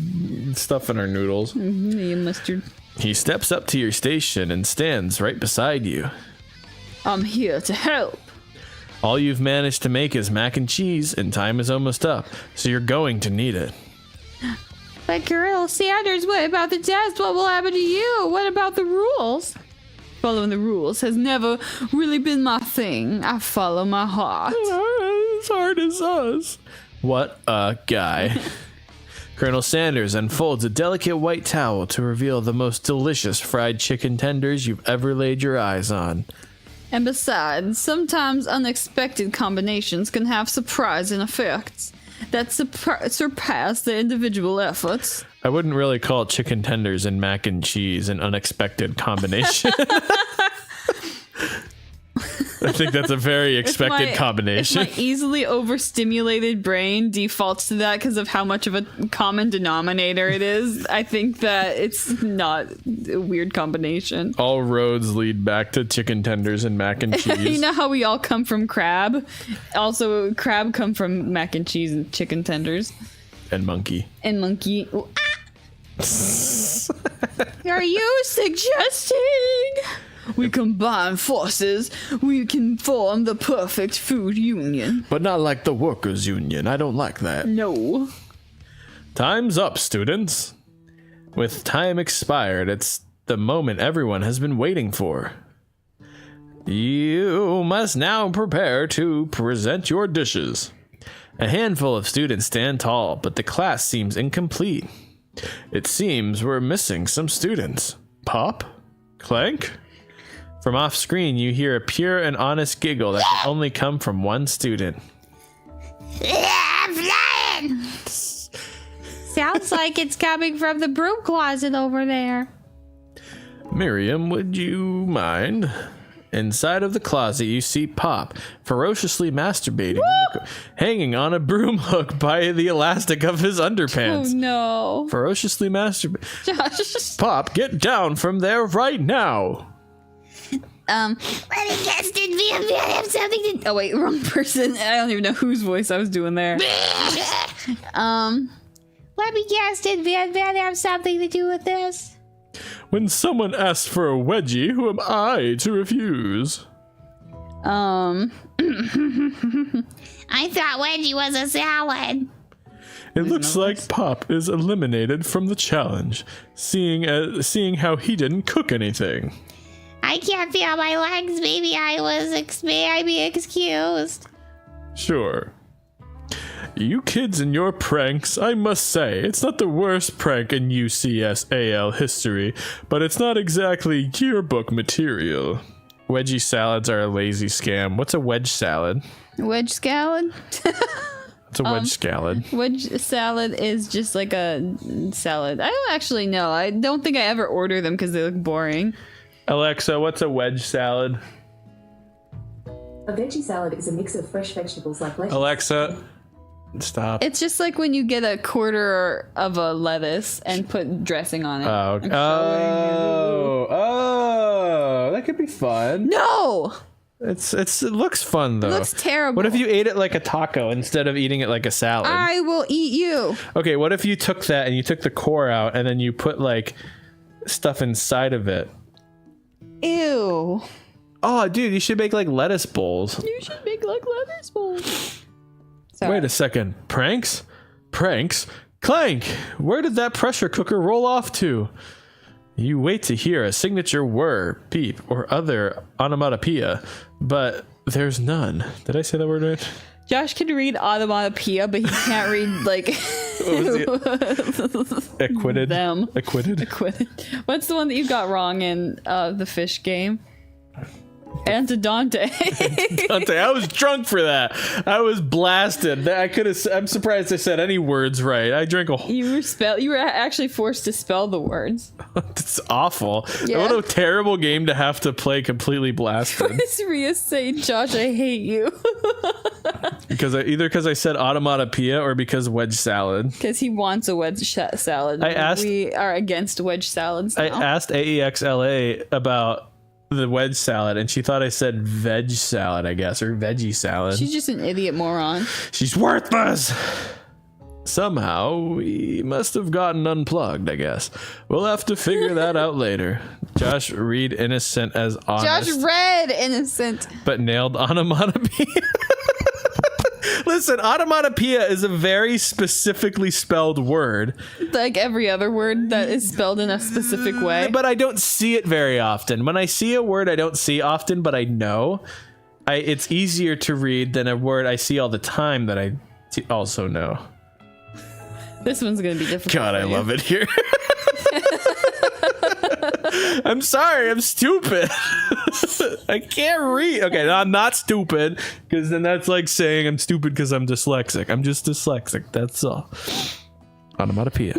stuff in our noodles. You mustard. He steps up to your station and stands right beside you. I'm here to help. All you've managed to make is mac and cheese, and time is almost up, so you're going to need it. But Colonel Sanders, what about the test? What will happen to you? What about the rules? Following the rules has never really been my thing. I follow my heart. As hard as us. What a guy. Colonel Sanders unfolds a delicate white towel to reveal the most delicious fried chicken tenders you've ever laid your eyes on. And besides, sometimes unexpected combinations can have surprising effects that surpass the individual efforts. I wouldn't really call chicken tenders and mac and cheese an unexpected combination. I think that's a very expected combination. If my easily overstimulated brain defaults to that because of how much of a common denominator it is, I think that it's not a weird combination. All roads lead back to chicken tenders and mac and cheese. You know how we all come from crab? Also, crab come from mac and cheese and chicken tenders. And monkey. And monkey. Oh, Are you suggesting? We combine forces, we can form the perfect food union. But not like the workers' union. I don't like that. No. Time's up, students. With time expired, it's the moment everyone has been waiting for. You must now prepare to present your dishes. A handful of students stand tall, but the class seems incomplete. It seems we're missing some students. Pop? Clank? From off screen, you hear a pure and honest giggle that can only come from one student. I'm flying. Sounds like it's coming from the broom closet over there. Miriam, would you mind? Inside of the closet, you see Pop ferociously masturbating, hanging on a broom hook by the elastic of his underpants. Oh no. Ferociously masturbating. Josh. Pop, get down from there right now. Let me guess, did we have something to... Oh wait, wrong person. I don't even know whose voice I was doing there. Let me guess, did Van Van have something to do with this? When someone asks for a wedgie, who am I to refuse? I thought wedgie was a salad. It looks like Pop is eliminated from the challenge, seeing how he didn't cook anything. I can't feel my legs. Maybe may I be excused? Sure. You kids and your pranks, I must say, it's not the worst prank in UCSAL history, but it's not exactly yearbook material. Wedgie salads are a lazy scam. What's a wedge salad? Wedge salad? It's a wedge salad. Wedge salad is just like a salad. I don't actually know. I don't think I ever order them because they look boring. Alexa, what's a wedge salad? A veggie salad is a mix of fresh vegetables like lettuce. Alexa, stop. It's just like when you get a quarter of a lettuce and put dressing on it. Oh, okay. Oh, that could be fun. No! It looks fun though. It looks terrible. What if you ate it like a taco instead of eating it like a salad? I will eat you. Okay, what if you took that and you took the core out and then you put like stuff inside of it? Ew. Oh, dude, you should make like lettuce bowls. You should make like lettuce bowls. Sorry. Wait a second. Pranks? Pranks? Clank! Where did that pressure cooker roll off to? You wait to hear a signature whir, beep, or other onomatopoeia, but there's none. Did I say that word right? Josh can read onomatopoeia, but he can't read like What was it? Acquitted. them. Acquitted. Acquitted. What's the one that you got wrong in the fish game? Antedonte. Dante, I was drunk for that. I was blasted. I could have. I'm surprised I said any words right. I drank a whole. You were actually forced to spell the words. It's awful. Yeah. What a terrible game to have to play completely blasted. What is Rhea saying? Josh, I hate you. Because I said onomatopoeia or because wedge salad. Because he wants a wedge salad. We are against wedge salads now. I asked AEXLA about the wedge salad, and she thought I said veg salad, I guess, or veggie salad. She's just an idiot moron. She's worthless. Somehow we must have gotten unplugged, I guess. We'll have to figure that out later. Josh read innocent as honest. Josh read innocent. But nailed onomatopoeia. Listen, onomatopoeia is a very specifically spelled word. Like every other word that is spelled in a specific way. But I don't see it very often. When I see a word I don't see often, but I know, it's easier to read than a word I see all the time that I also know. This one's going to be difficult. God, I love it here. I'm sorry, I'm stupid. I can't read. Okay, no, I'm not stupid, because then that's like saying I'm stupid because I'm dyslexic. I'm just dyslexic, that's all. Onomatopoeia.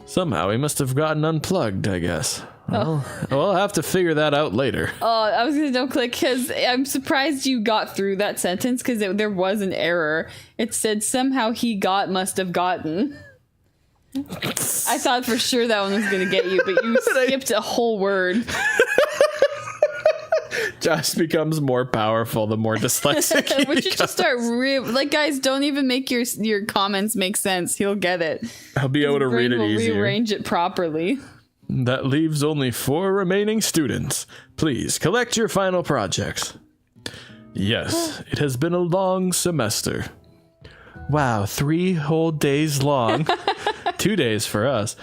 Somehow we must have gotten unplugged, I guess. Well, I'll have to figure that out later. Oh, I was going to don't click because I'm surprised you got through that sentence because there was an error. It said somehow must have gotten. I thought for sure that one was going to get you, but you skipped a whole word. Josh becomes more powerful the more dyslexic he We should just start guys, don't even make your comments make sense. He'll get it. I'll be able to read it easier. Rearrange it properly. That leaves only 4 remaining students. Please collect your final projects. Yes, it has been a long semester. Wow, 3 whole days long. 2 days for us.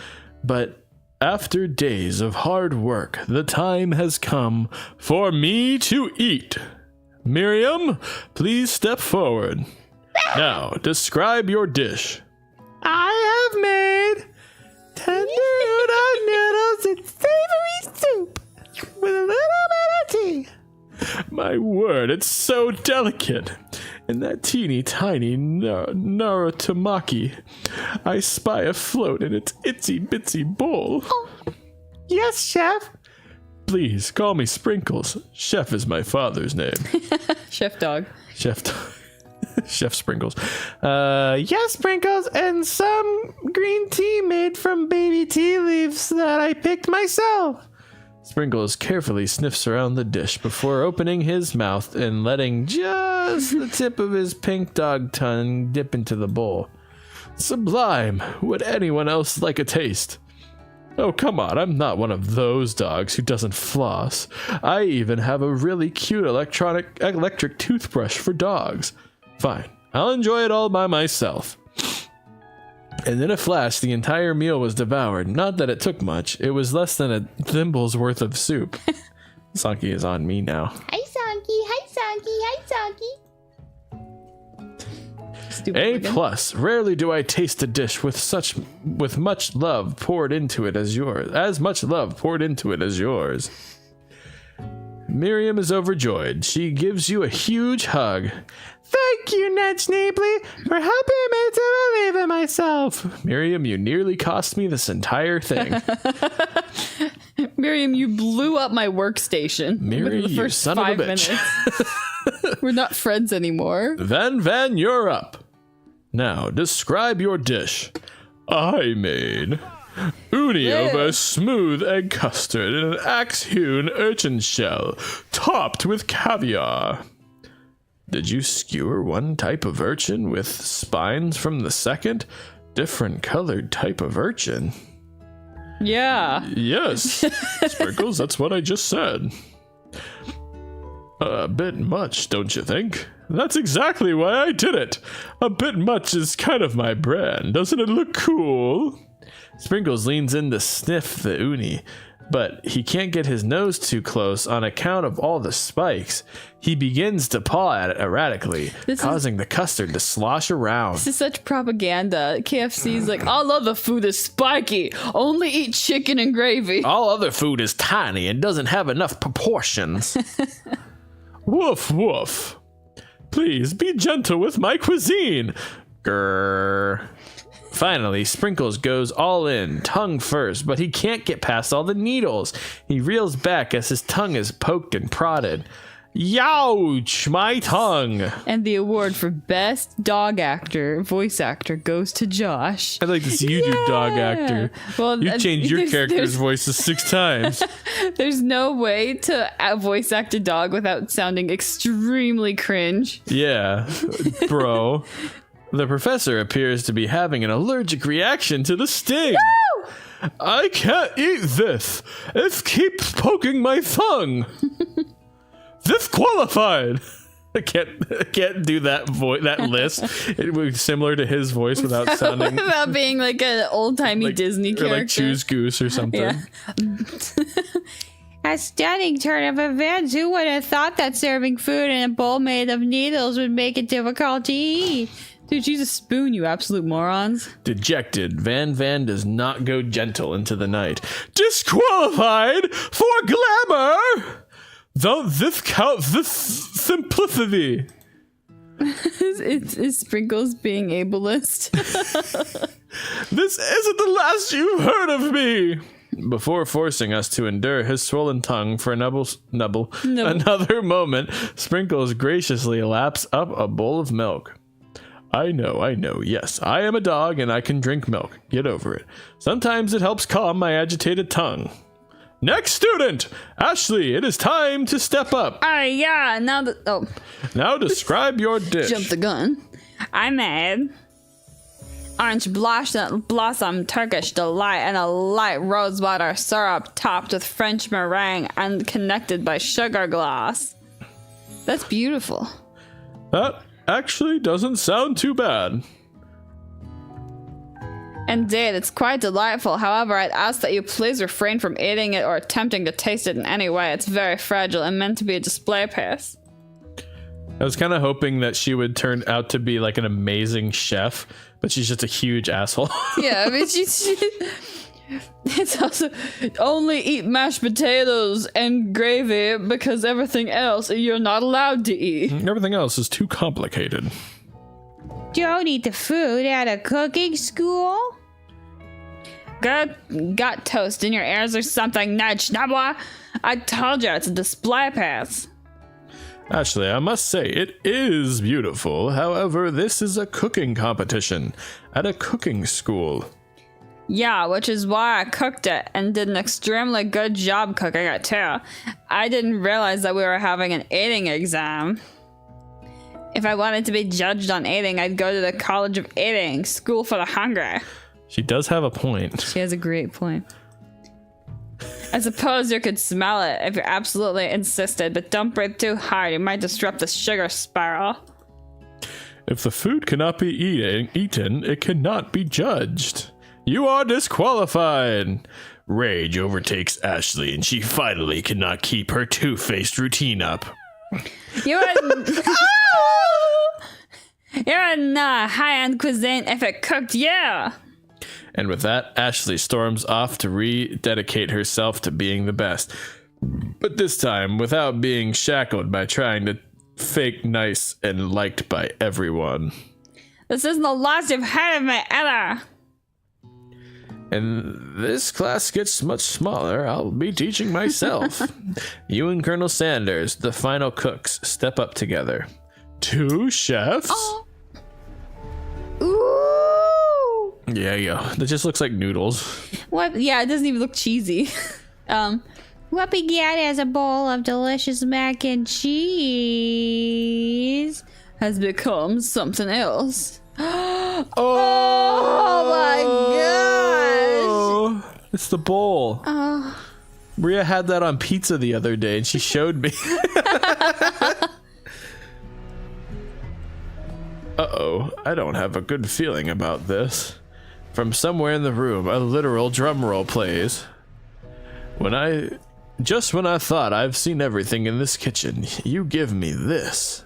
But after days of hard work, the time has come for me to eat. Miriam, please step forward. Now, describe your dish. I have made tender noodles and savory soup with a little bit of tea. My word, it's so delicate. In that teeny tiny Narutomaki, I spy a float in its itsy bitsy bowl. Oh. Yes, Chef. Please call me Sprinkles. Chef is my father's name. Chef Dog. Chef Sprinkles. Yes, Sprinkles, and some green tea made from baby tea leaves that I picked myself. Sprinkles carefully sniffs around the dish before opening his mouth and letting just the tip of his pink dog tongue dip into the bowl. Sublime. Would anyone else like a taste? Oh, come on, I'm not one of those dogs who doesn't floss. I even have a really cute electric toothbrush for dogs. Fine, I'll enjoy it all by myself. And in a flash, the entire meal was devoured. Not that it took much. It was less than a thimble's worth of soup. Sonky is on me now. Hi, Sonky. Hi, Sonky. Hi, Sonky. Stupid A looking. plus. Rarely do I taste a dish with much love poured into it as yours. As much love poured into it as yours. Miriam is overjoyed. She gives you a huge hug. Thank you, Ned Schneebly, for helping me to believe in myself. Miriam, you nearly cost me this entire thing. Miriam, you blew up my workstation. Miriam, within the you first son of a 5 bitch. minutes. We're not friends anymore. Van, you're up. Now, describe your dish. I made uni over smooth egg custard in an axe-hewn urchin shell, topped with caviar. Did you skewer one type of urchin with spines from the second? Different colored type of urchin. Yeah. Yes, Sprinkles, that's what I just said. A bit much, don't you think? That's exactly why I did it. A bit much is kind of my brand. Doesn't it look cool? Sprinkles leans in to sniff the uni, but he can't get his nose too close on account of all the spikes. He begins to paw at it erratically, causing the custard to slosh around. This is such propaganda. KFC's like, all other food is spiky. Only eat chicken and gravy. All other food is tiny and doesn't have enough proportions. Woof, woof. Please be gentle with my cuisine. Grrr. Finally, Sprinkles goes all in, tongue first, but he can't get past all the needles. He reels back as his tongue is poked and prodded. Youch, my tongue. And the award for best dog actor, voice actor, goes to Josh. I'd like to see you do dog actor. Well, You changed your character's there's, voices 6 times. there's no way to voice act a dog without sounding extremely cringe. Yeah, bro. The professor appears to be having an allergic reaction to the sting. No! I can't eat this. It keeps poking my tongue. Disqualified. I can't do that that list. It would be similar to his voice without sounding Without being like an old-timey Disney or character. like Choose Goose or something. Yeah. A stunning turn of events. Who would have thought that serving food in a bowl made of needles would make it difficult to eat? Dude, use a spoon, you absolute morons. Dejected, Van does not go gentle into the night. Disqualified for glamour. Don't discount this simplicity. Is Sprinkles being ableist? This isn't the last you've heard of me. Before forcing us to endure his swollen tongue for another moment, Sprinkles graciously laps up a bowl of milk. I know, yes, I am a dog and I can drink milk. Get over it. Sometimes it helps calm my agitated tongue. Next student! Ashley, it is time to step up. Yeah, Now describe your dish. jump the gun. I made orange blossom Turkish delight and a light rosewater syrup topped with French meringue and connected by sugar glass. That's beautiful. That actually doesn't sound too bad. Indeed, it's quite delightful. However, I'd ask that you please refrain from eating it or attempting to taste it in any way. It's very fragile and meant to be a display piece. I was kind of hoping that she would turn out to be like an amazing chef, but she's just a huge asshole. Yeah, I mean, it's also only eat mashed potatoes and gravy because everything else you're not allowed to eat. Everything else is too complicated. Don't eat the food at a cooking school? Got toast in your ears or something, Ned Schnabla? I told you it's a display piece. Actually, I must say, it is beautiful. However, this is a cooking competition at a cooking school. Yeah, which is why I cooked it and did an extremely good job cooking it too. I didn't realize that we were having an eating exam. If I wanted to be judged on eating, I'd go to the College of Eating, School for the Hungry. She does have a point. She has a great point. I suppose you could smell it if you absolutely insisted, but don't breathe too hard. You might disrupt the sugar spiral. If the food cannot be eaten, it cannot be judged. You are disqualified. Rage overtakes Ashley, and she finally cannot keep her two-faced routine up. You're in high-end cuisine if it cooked you. And with that, Ashley storms off to rededicate herself to being the best. But this time, without being shackled by trying to fake nice and liked by everyone. This isn't the last you've heard of me, ever. And this class gets much smaller. I'll be teaching myself. You and Colonel Sanders, the final cooks, step up together. 2 chefs? Oh. Ooh. Yeah. That just looks like noodles. What? Yeah, it doesn't even look cheesy. What began as a bowl of delicious mac and cheese Has become something else. Oh my gosh! It's the bowl. Oh. Maria had that on pizza the other day and she showed me. Uh-oh, I don't have a good feeling about this. From somewhere in the room, a literal drum roll plays. Just when I thought I've seen everything in this kitchen, you give me this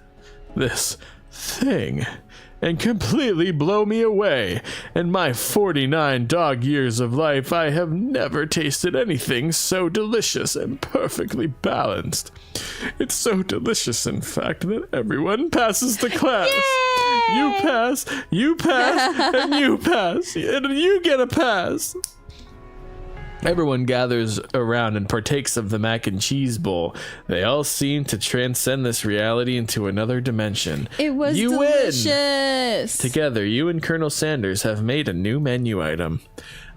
thing, and completely blow me away. In my 49 dog years of life, I have never tasted anything so delicious and perfectly balanced. It's so delicious, in fact, that everyone passes the class. Yay! You pass, and you pass, and you get a pass. Everyone gathers around and partakes of the mac and cheese bowl. They all seem to transcend this reality into another dimension. It was you delicious. Win. Together, you and Colonel Sanders have made a new menu item.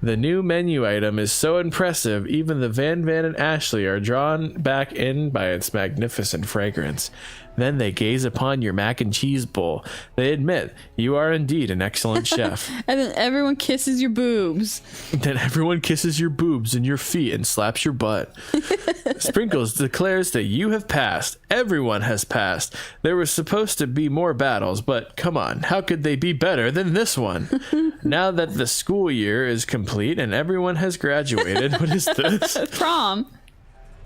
The new menu item is so impressive, even the Van and Ashley are drawn back in by its magnificent fragrance. Then they gaze upon your mac and cheese bowl. They admit you are indeed an excellent chef. And then everyone kisses your boobs. Then everyone kisses your boobs and your feet and slaps your butt. Sprinkles declares that you have passed. Everyone has passed. There was supposed to be more battles, but come on, how could they be better than this one? Now that the school year is complete and everyone has graduated, what is this? Prom.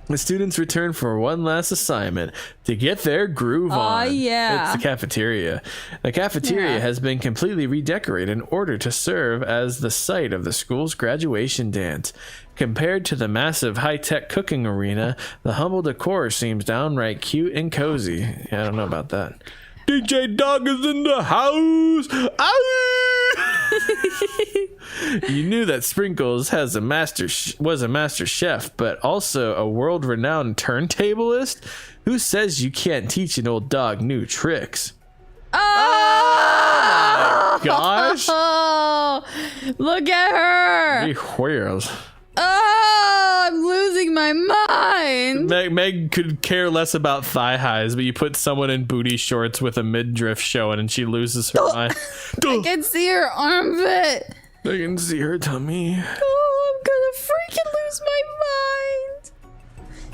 The students return for one last assignment to get their groove on. Yeah. It's the cafeteria. The cafeteria has been completely redecorated in order to serve as the site of the school's graduation dance. Compared to the massive high-tech cooking arena, the humble decor seems downright cute and cozy. Yeah, I don't know about that. DJ Dog is in the house! You knew that Sprinkles was a master chef, but also a world-renowned turntablist? Who says you can't teach an old dog new tricks? Oh, my gosh! Oh, look at her! Gee whiz. Oh, I'm losing my mind. Meg could care less about thigh highs, but you put someone in booty shorts with a midriff showing and she loses her mind. I can see her armpit. I can see her tummy. Oh, I'm gonna freaking lose my mind.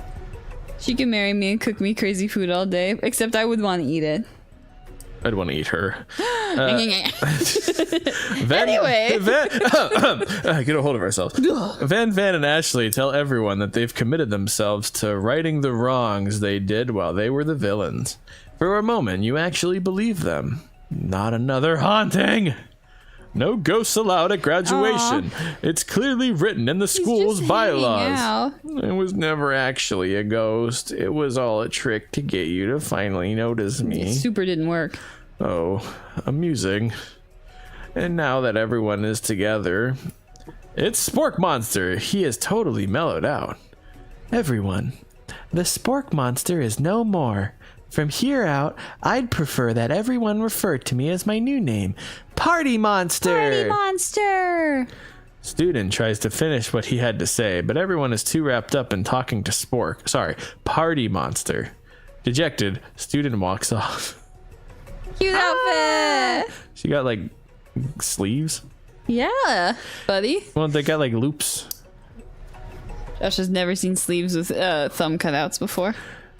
She can marry me and cook me crazy food all day, except I would want to eat it. I'd want to eat her. Anyway. Get a hold of ourselves. Van and Ashley tell everyone that they've committed themselves to righting the wrongs they did while they were the villains. For a moment, you actually believe them. Not another haunting! No ghosts allowed at graduation. Aww. It's clearly written in the school's bylaws. It was never actually a ghost. It was all a trick to get you to finally notice me. It super didn't work. Oh, amusing. And now that everyone is together, it's Spork Monster. He is totally mellowed out. Everyone, the Spork Monster is no more. From here out, I'd prefer that everyone refer to me as my new name, Party Monster! Party Monster! Student tries to finish what he had to say, but everyone is too wrapped up in talking to Party Monster. Dejected, student walks off. Cute outfit. She got like sleeves. Yeah, buddy. Well, they got like loops. Josh has never seen sleeves with thumb cutouts before.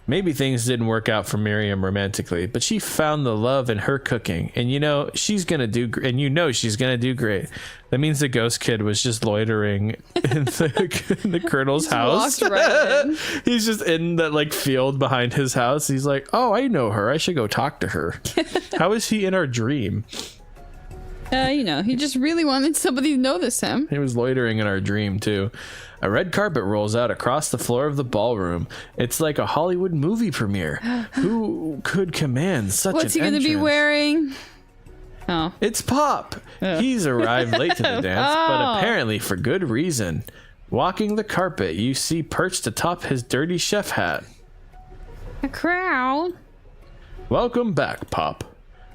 Maybe things didn't work out for Miriam romantically, but she found the love in her cooking, and she's gonna do great. That means the ghost kid was just loitering in the colonel's house. Walked right in. He's just in that like field behind his house. He's like, "Oh, I know her. I should go talk to her." How is he in our dream? He just really wanted somebody to notice him. He was loitering in our dream too. A red carpet rolls out across the floor of the ballroom. It's like a Hollywood movie premiere. Who could command such What's an he gonna be entrance? wearing? Oh. It's Pop. He's arrived late to the dance, but apparently for good reason. Walking the carpet, you see perched atop his dirty chef hat. A crowd. Welcome back, Pop.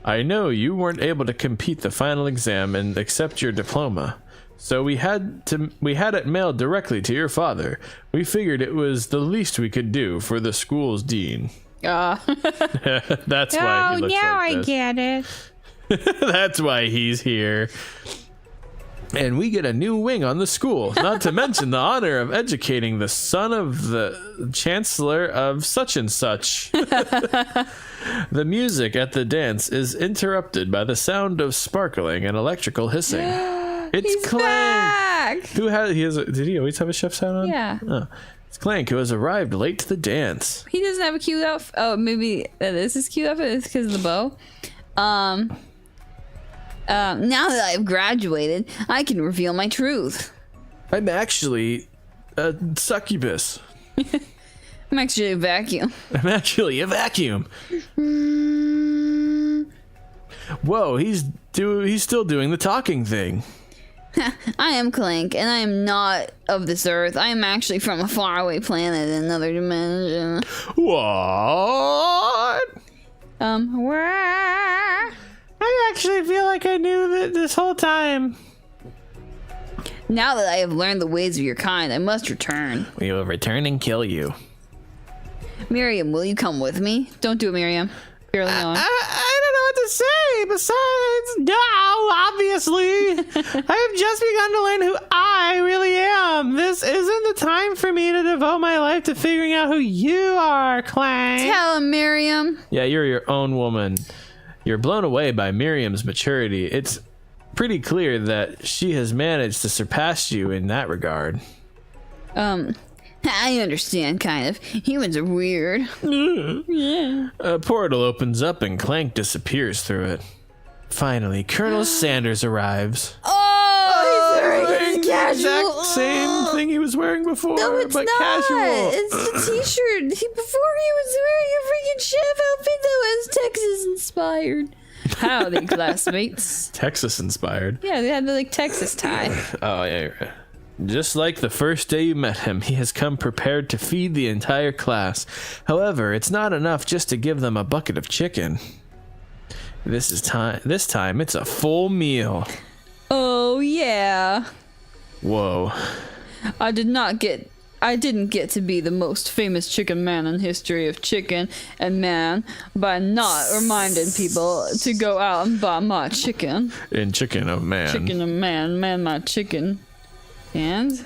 I know you weren't able to compete the final exam and accept your diploma. So we had it mailed directly to your father. We figured it was the least we could do for the school's dean. That's why he looks now like I this. get it. That's why he's here. And we get a new wing on the school, not to mention the honor of educating the son of the chancellor of such and such. The music at the dance is interrupted by the sound of sparkling and electrical hissing. It's He's Clank. back. Did he always have a chef's hat on? Yeah. Oh. It's Clank, who has arrived late to the dance. He doesn't have a cute outfit. Oh, maybe that is his cute outfit. It's because of the bow. Now that I've graduated, I can reveal my truth. I'm actually a succubus. I'm actually a vacuum. I'm actually a vacuum. Whoa, he's still doing the talking thing. I am Clank, and I am not of this earth. I am actually from a faraway planet in another dimension. What? Where? I actually feel like I knew that this whole time. Now that I have learned the ways of your kind, I must return. We will return and kill you. Miriam, will you come with me? Don't do it, Miriam. Barely know him. I don't know what to say besides no, obviously. I have just begun to learn who I really am. This isn't the time for me to devote my life to figuring out who you are, Clank. Tell him, Miriam. Yeah, you're your own woman. You're blown away by Miriam's maturity. It's pretty clear that she has managed to surpass you in that regard. I understand, kind of. Humans are weird. Yeah. A portal opens up and Clank disappears through it. Finally, Colonel Sanders arrives. Oh, he's wearing his casual. Exact same thing he was wearing before, No, it's but not. casual. It's a t-shirt. Before he was wearing a freaking chef outfit that was Texas inspired. Howdy, classmates. Texas inspired. Yeah, they had the Texas tie. Oh, yeah. You're right. Just like the first day you met him, he has come prepared to feed the entire class. However, it's not enough just to give them a bucket of chicken. This time it's a full meal. Oh yeah. Whoa. I didn't get to be the most famous chicken man in history of chicken and man by not reminding people to go out and buy my chicken. In Chicken of Man. Chicken and man my chicken. And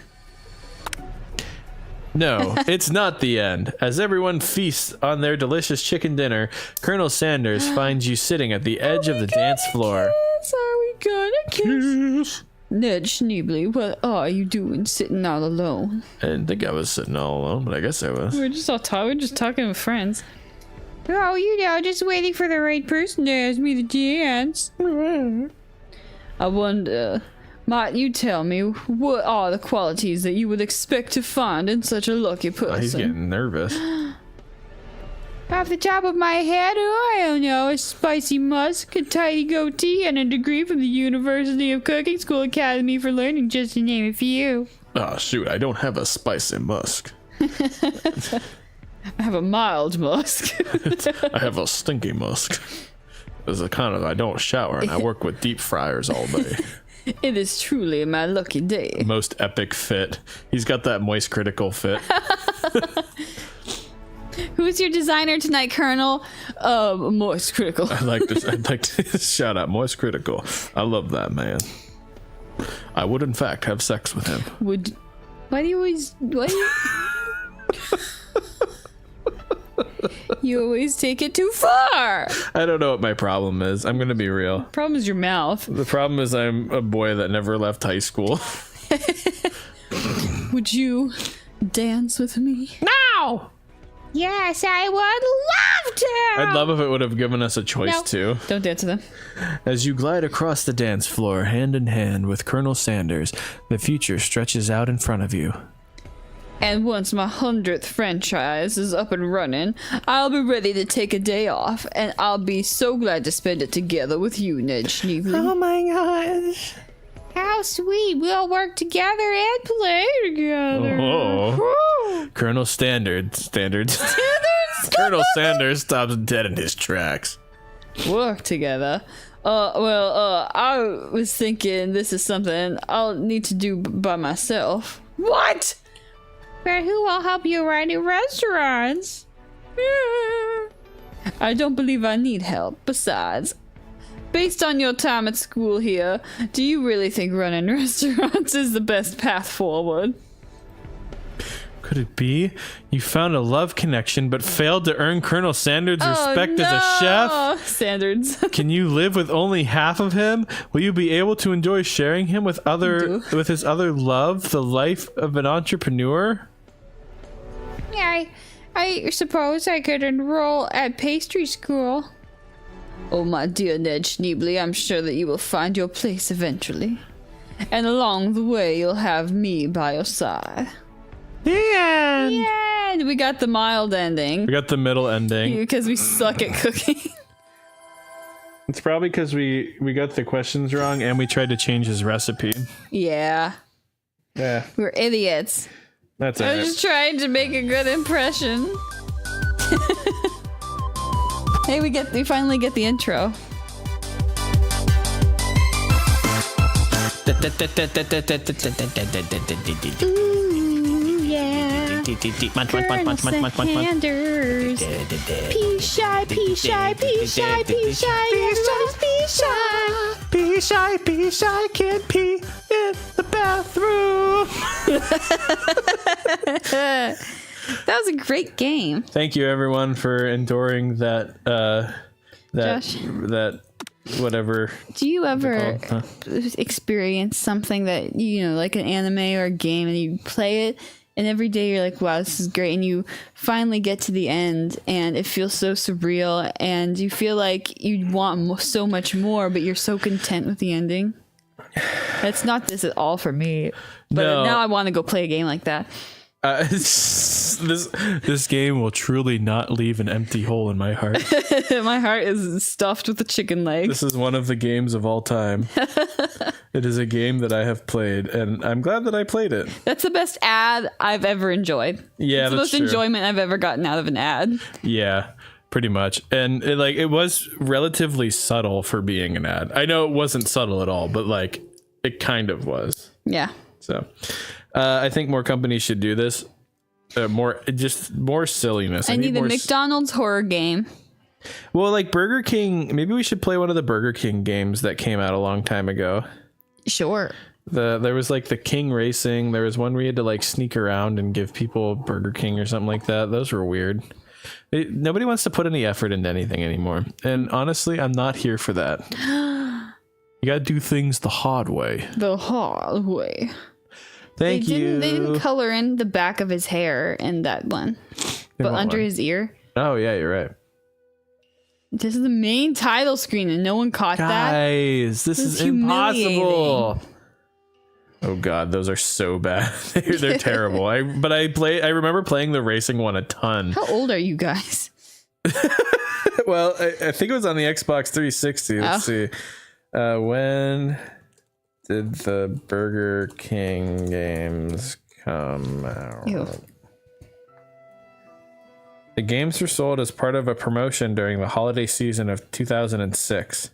No, it's not the end. As everyone feasts on their delicious chicken dinner, Colonel Sanders finds you sitting at the edge of the dance floor. kiss? Are we gonna kiss? Ned Schneebly, what are you doing sitting all alone? I didn't think I was sitting all alone, but I guess I was. We're just talking with friends. Oh, just waiting for the right person to ask me to dance. I wonder, might you tell me what are the qualities that you would expect to find in such a lucky person? Oh, he's getting nervous. Off the top of my head, I don't know, a spicy musk, a tidy goatee, and a degree from the University of Cooking School Academy for Learning, just to name a few. Oh, shoot, I don't have a spicy musk. I have a mild musk. I have a stinky musk. As a kind of, I don't shower and I work with deep fryers all day. It is truly my lucky day. Most epic fit. He's got that moist critical fit. Who's your designer tonight, Colonel? Moist Critical. I'd like to shout out Moist Critical. I love that man. I would in fact have sex with him. Why do you always you always take it too far? I don't know what my problem is. I'm gonna be real. Problem is your mouth. The problem is I'm a boy that never left high school. Would you dance with me? No! Yes, I would love to. I'd love if it would have given us a choice No. too. Don't dance with them. As you glide across the dance floor, hand in hand with Colonel Sanders, the future stretches out in front of you. And once my 100th franchise is up and running, I'll be ready to take a day off, and I'll be so glad to spend it together with you, Ned Schneebly. Oh my gosh. How sweet. We'll work together and play together. Oh. Colonel Standards. Colonel Sanders stops dead in his tracks. Work together. I was thinking this is something I'll need to do by myself. What? But who will help you run your restaurants? I don't believe I need help. Besides, based on your time at school here, do you really think running restaurants is the best path forward? Could it be you found a love connection but failed to earn Colonel Sanders' respect as a chef? Standards. Can you live with only half of him? Will you be able to enjoy sharing him with his other love, the life of an entrepreneur? Yeah, I suppose I could enroll at pastry school. Oh, my dear Ned Schneebly, I'm sure that you will find your place eventually. And along the way, you'll have me by your side. The end. Yeah, we got the mild ending. We got the middle ending. Because we suck at cooking. It's probably because we got the questions wrong and we tried to change his recipe. Yeah. Yeah, We're idiots. that's I was it. just trying to make a good impression. Hey, we finally get the intro. Ooh, yeah. Colonel Sanders. Pea shy, pea shy, pea shy, pea shy. Everybody's pea shy. Be shy, can't pee in the bathroom. That was a great game. Thank you everyone for enduring that Josh. that whatever. Do you ever called? experience something that, like an anime or a game, and you play it, and every day you're like, wow, this is great, and you finally get to the end, and it feels so surreal, and you feel like you want so much more, but you're so content with the ending? That's not this at all for me. But No. now I want to go play a game like that. This game will truly not leave an empty hole in my heart. My heart is stuffed with a chicken leg. This is one of the games of all time. It is a game that I have played, and I'm glad that I played it. That's the best ad I've ever enjoyed. Yeah, It's the that's most true. enjoyment I've ever gotten out of an ad. Yeah, pretty much. And it was relatively subtle for being an ad. I know it wasn't subtle at all, but it kind of was. Yeah. So I think more companies should do this. More silliness. I need a more McDonald's horror game. Well, Burger King. Maybe we should play one of the Burger King games that came out a long time ago. Sure. There was the King Racing. There was one where you had to sneak around and give people Burger King or something like that. Those were weird. Nobody wants to put any effort into anything anymore. And honestly, I'm not here for that. You gotta do things the hard way. The hard way. Thank you. They didn't color in the back of his hair in that one. But what under one? his ear. Oh yeah, you're right. This is the main title screen and no one caught that. Guys, this is impossible. Oh god, those are so bad. They're terrible. I remember playing the racing one a ton. How old are you guys? Well, I think it was on the Xbox 360. Let's see. When did the Burger King games come out? Ew. The games were sold as part of a promotion during the holiday season of 2006.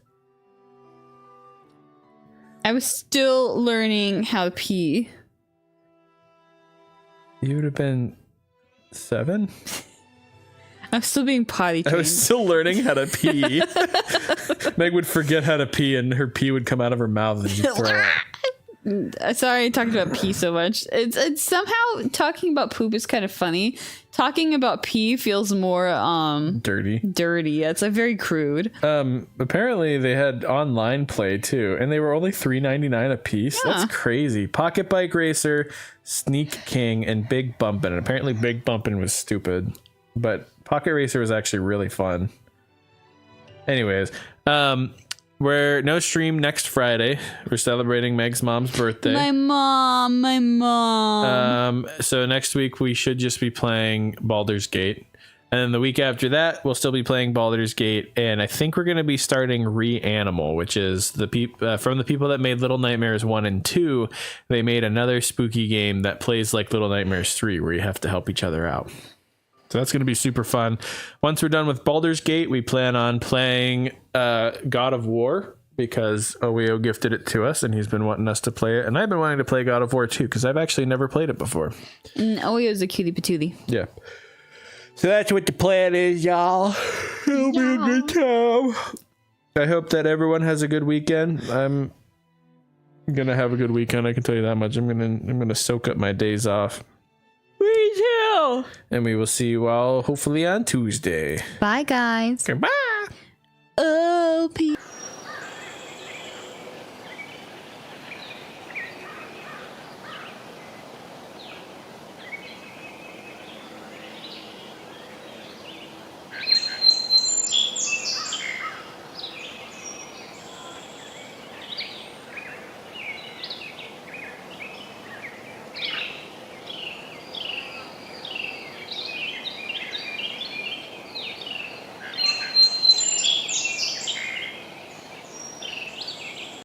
I was still learning how to pee. You would have been 7? I'm still being potty I trained. was still learning how to pee. Meg would forget how to pee, and her pee would come out of her mouth and just throw it. Sorry, I talked about pee so much. It's somehow talking about poop is kind of funny. Talking about pee feels more Dirty. Yeah, it's like very crude. Apparently they had online play too, and they were only $3.99 a piece. Yeah. That's crazy. Pocket Bike Racer, Sneak King, and Big Bumpin'. And apparently Big Bumpin' was stupid, but Pocket Racer was actually really fun. Anyways, we're no stream next Friday. We're celebrating Meg's mom's birthday. My mom. So next week we should just be playing Baldur's Gate. And then the week after that, we'll still be playing Baldur's Gate. And I think we're going to be starting Reanimal, which is from the people that made Little Nightmares 1 and 2. They made another spooky game that plays like Little Nightmares 3, where you have to help each other out. So that's going to be super fun. Once we're done with Baldur's Gate, we plan on playing God of War, because Oeo gifted it to us and he's been wanting us to play it. And I've been wanting to play God of War too, because I've actually never played it before. Oeo's a cutie patootie. Yeah. So that's what the plan is, y'all. It'll be a good time. I hope that everyone has a good weekend. I'm gonna have a good weekend, I can tell you that much. I'm gonna soak up my days off. Me too. And we will see you all hopefully on Tuesday. Bye, guys. Goodbye. Oh,